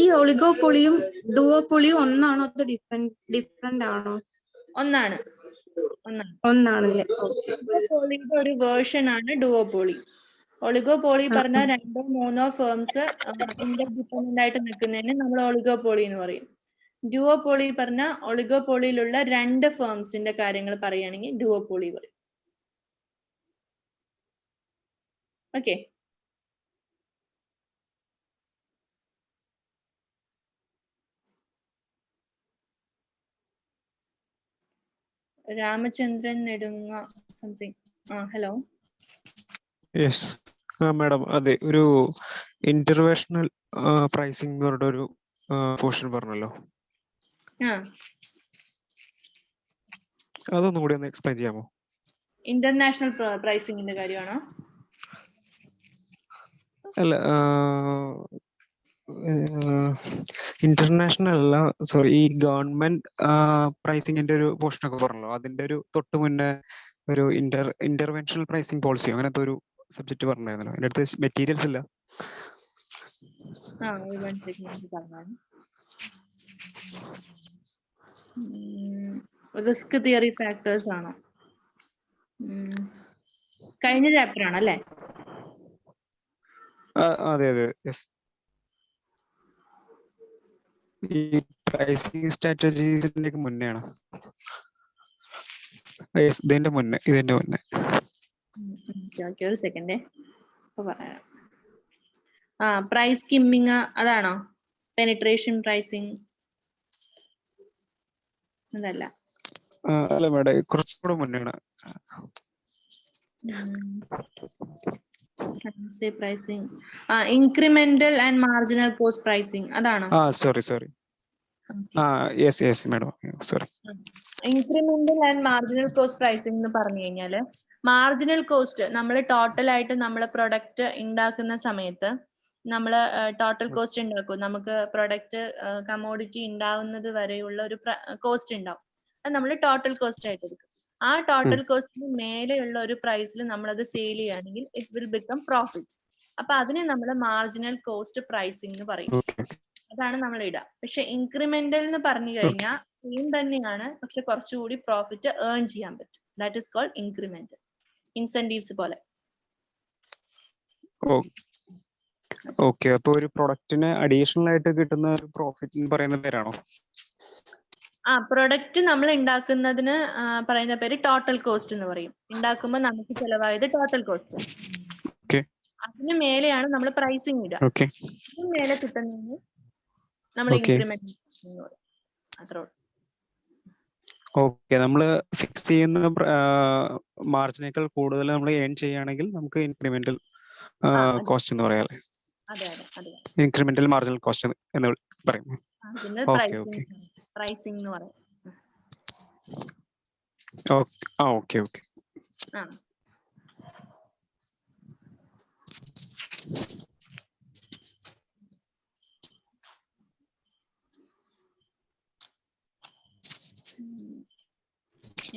ഈ ഒളിഗോപൊളിയും ഡുവോപൊളിയും ഒന്നാണോ അതോ ഡിഫറെന്റ് ആണോ? ഒന്നാണ്. ഒന്നാണല്ലേ. ഒളിഗോപോളിയുടെ ഒരു വേർഷൻ ആണ് ഡുവോപോളി. ഒളിഗോപോളി പറഞ്ഞാൽ 2-3 ഫേംസ് ഇന്റർഡിപെൻഡന്റ് ആയിട്ട് നിൽക്കുന്നതിന് നമ്മൾ ഒളിഗോപോളി എന്ന് പറയും. ഡുവോപോളി പറഞ്ഞ ഒളിഗോപോളിയിലുള്ള 2 ഫേംസിന്റെ കാര്യങ്ങൾ പറയുകയാണെങ്കിൽ ഡുവോപോളി പറയും. ഓക്കെ, രാമചന്ദ്രൻ നെടുങ്ങ സംതിങ്. ഹലോ. യെസ് മാഡം, അതെ, ഒരു ഇന്റർനാഷണൽ പ്രൈസിംഗ് ഒരു പോർഷൻ പറഞ്ഞല്ലോ, അതൊന്നും കൂടി ഒന്ന് എക്സ്പ്ലെയിൻ ചെയ്യാമോ? ഇന്റർനാഷണൽ പ്രൈസിംഗിന്റെ കാര്യമാണോ? അല്ല, ഇന്റർനാഷണൽ അല്ല, സോറി, ഈ ഗവൺമെന്റ് പ്രൈസിംഗിന്റെ ഒരു പോർഷൻ ഒക്കെ പറഞ്ഞല്ലോ, അതിന്റെ ഒരു തൊട്ട് മുന്നേ ഒരു ഇന്റർവെൻഷണൽ പ്രൈസിംഗ് പോളിസിയോ അങ്ങനത്തെ ഒരു സബ്ജക്ട് പറഞ്ഞായിരുന്നല്ലോ. എൻ്റെ അടുത്ത് മെറ്റീരിയൽസ് ഇല്ല. റിസ്ക് തിയറി ഫാക്ടേഴ്സ് ആണോ? കഴിഞ്ഞ ചാപ്റ്റർ ആണല്ലേ? അതെ അതെ, യെസ്. ഈ പ്രൈസിംഗ് സ്ട്രാറ്റജീസിന്റെ മുന്നെയാണ്. ഇതിന്റെ മുന്നേ. ഒരു സെക്കൻഡേ പറയാം. പ്രൈസ് സ്കിമ്മിങ് അതാണോ? പെനിട്രേഷൻ പ്രൈസിങ് അതല്ല? അല്ല മേഡം, കുറച്ചുകൂടെ മുന്നെയാണ്. Pricing, incremental and marginal cost pricing അതാണോ? Sorry. Yes madam, sorry. Incremental and marginal cost pricing എന്ന് പറഞ്ഞു കഴിഞ്ഞാല് മാർജിനൽ കോസ്റ്റ് നമ്മൾ ടോട്ടൽ ആയിട്ട് നമ്മൾ പ്രൊഡക്റ്റ് ഉണ്ടാക്കുന്ന സമയത്ത് നമ്മൾ ടോട്ടൽ കോസ്റ്റ് ഉണ്ടാക്കും. നമുക്ക് പ്രൊഡക്റ്റ് കമോഡിറ്റി ഉണ്ടാവുന്നത് വരെയുള്ള ഒരു കോസ്റ്റ് ഉണ്ടാവും. അത് നമ്മൾ ടോട്ടൽ കോസ്റ്റ് ആയിട്ട് എടുക്കും. ആ ടോട്ടൽ കോസ്റ്റിന് മേലെയുള്ള ഒരു പ്രൈസിൽ നമ്മൾ അത് സെയിൽ ചെയ്യുകയാണെങ്കിൽ ഇറ്റ് വിൽ ബിക്കം പ്രോഫിറ്റ്. അപ്പൊ അതിനെ നമ്മൾ മാർജിനൽ കോസ്റ്റ് പ്രൈസിംഗ് എന്ന് പറയും. അതാണ് നമ്മൾ ഇടുക. പക്ഷെ ഇൻക്രിമെന്റൽ എന്ന് പറഞ്ഞു കഴിഞ്ഞാൽ സെയിം തന്നെയാണ്, പക്ഷെ കുറച്ചുകൂടി പ്രോഫിറ്റ് ഏൺ ചെയ്യാൻ പറ്റും. That is called incremental. Incentives പോലെ. ഓക്കെ, അപ്പൊ ഒരു പ്രൊഡക്റ്റിന് അഡീഷണൽ ആയിട്ട് കിട്ടുന്ന ഒരു പ്രോഫിറ്റ് എന്ന് പറയുന്ന പേരാണോ? പ്രൊഡക്റ്റ് നമ്മൾ ഉണ്ടാക്കുന്നതിന് പറയുന്ന പേര് ടോട്ടൽ കോസ്റ്റ് എന്ന് പറയും. ഉണ്ടാക്കുമ്പോൾ നമുക്ക് ചെലവായത് ടോട്ടൽ കോസ്റ്റ്. അതിന് മേലെയാണ് നമ്മൾ പ്രൈസിങ് ഇടുക. അതിന് മേലെ കിട്ടുന്നതിന് നമ്മൾ ഇൻക്രിമെന്റ് എന്ന് പറയും. അത്രേ ഉള്ളൂ. ഓക്കെ, നമ്മൾ ഫിക്സ് ചെയ്യുന്ന മാർജിനേക്കാൾ കൂടുതൽ നമ്മൾ ഏൺ ചെയ്യുകയാണെങ്കിൽ നമുക്ക് ഇൻക്രിമെന്റൽ കോസ്റ്റ് എന്ന് പറയാം. ഇൻക്രിമെന്റൽ മാർജിനൽ കോസ്റ്റ് എന്ന് പറയും. പ്രൈസിംഗ് എന്ന് പറയും. Okay.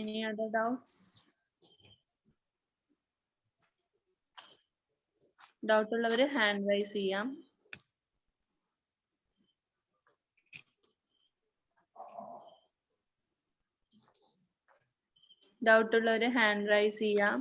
Any other doubts? Doubt ഉള്ളവര് ഹാൻഡ് റൈസ് ചെയ്യാം. ഡൗട്ട് ഉള്ളവര് ഹാൻഡ് റൈസ് ചെയ്യാം.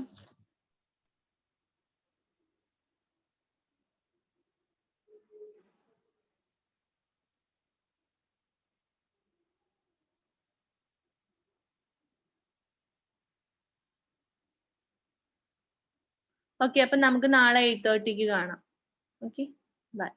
ഓക്കെ, അപ്പൊ നമുക്ക് നാളെ 8:30 കാണാം. Okay, by.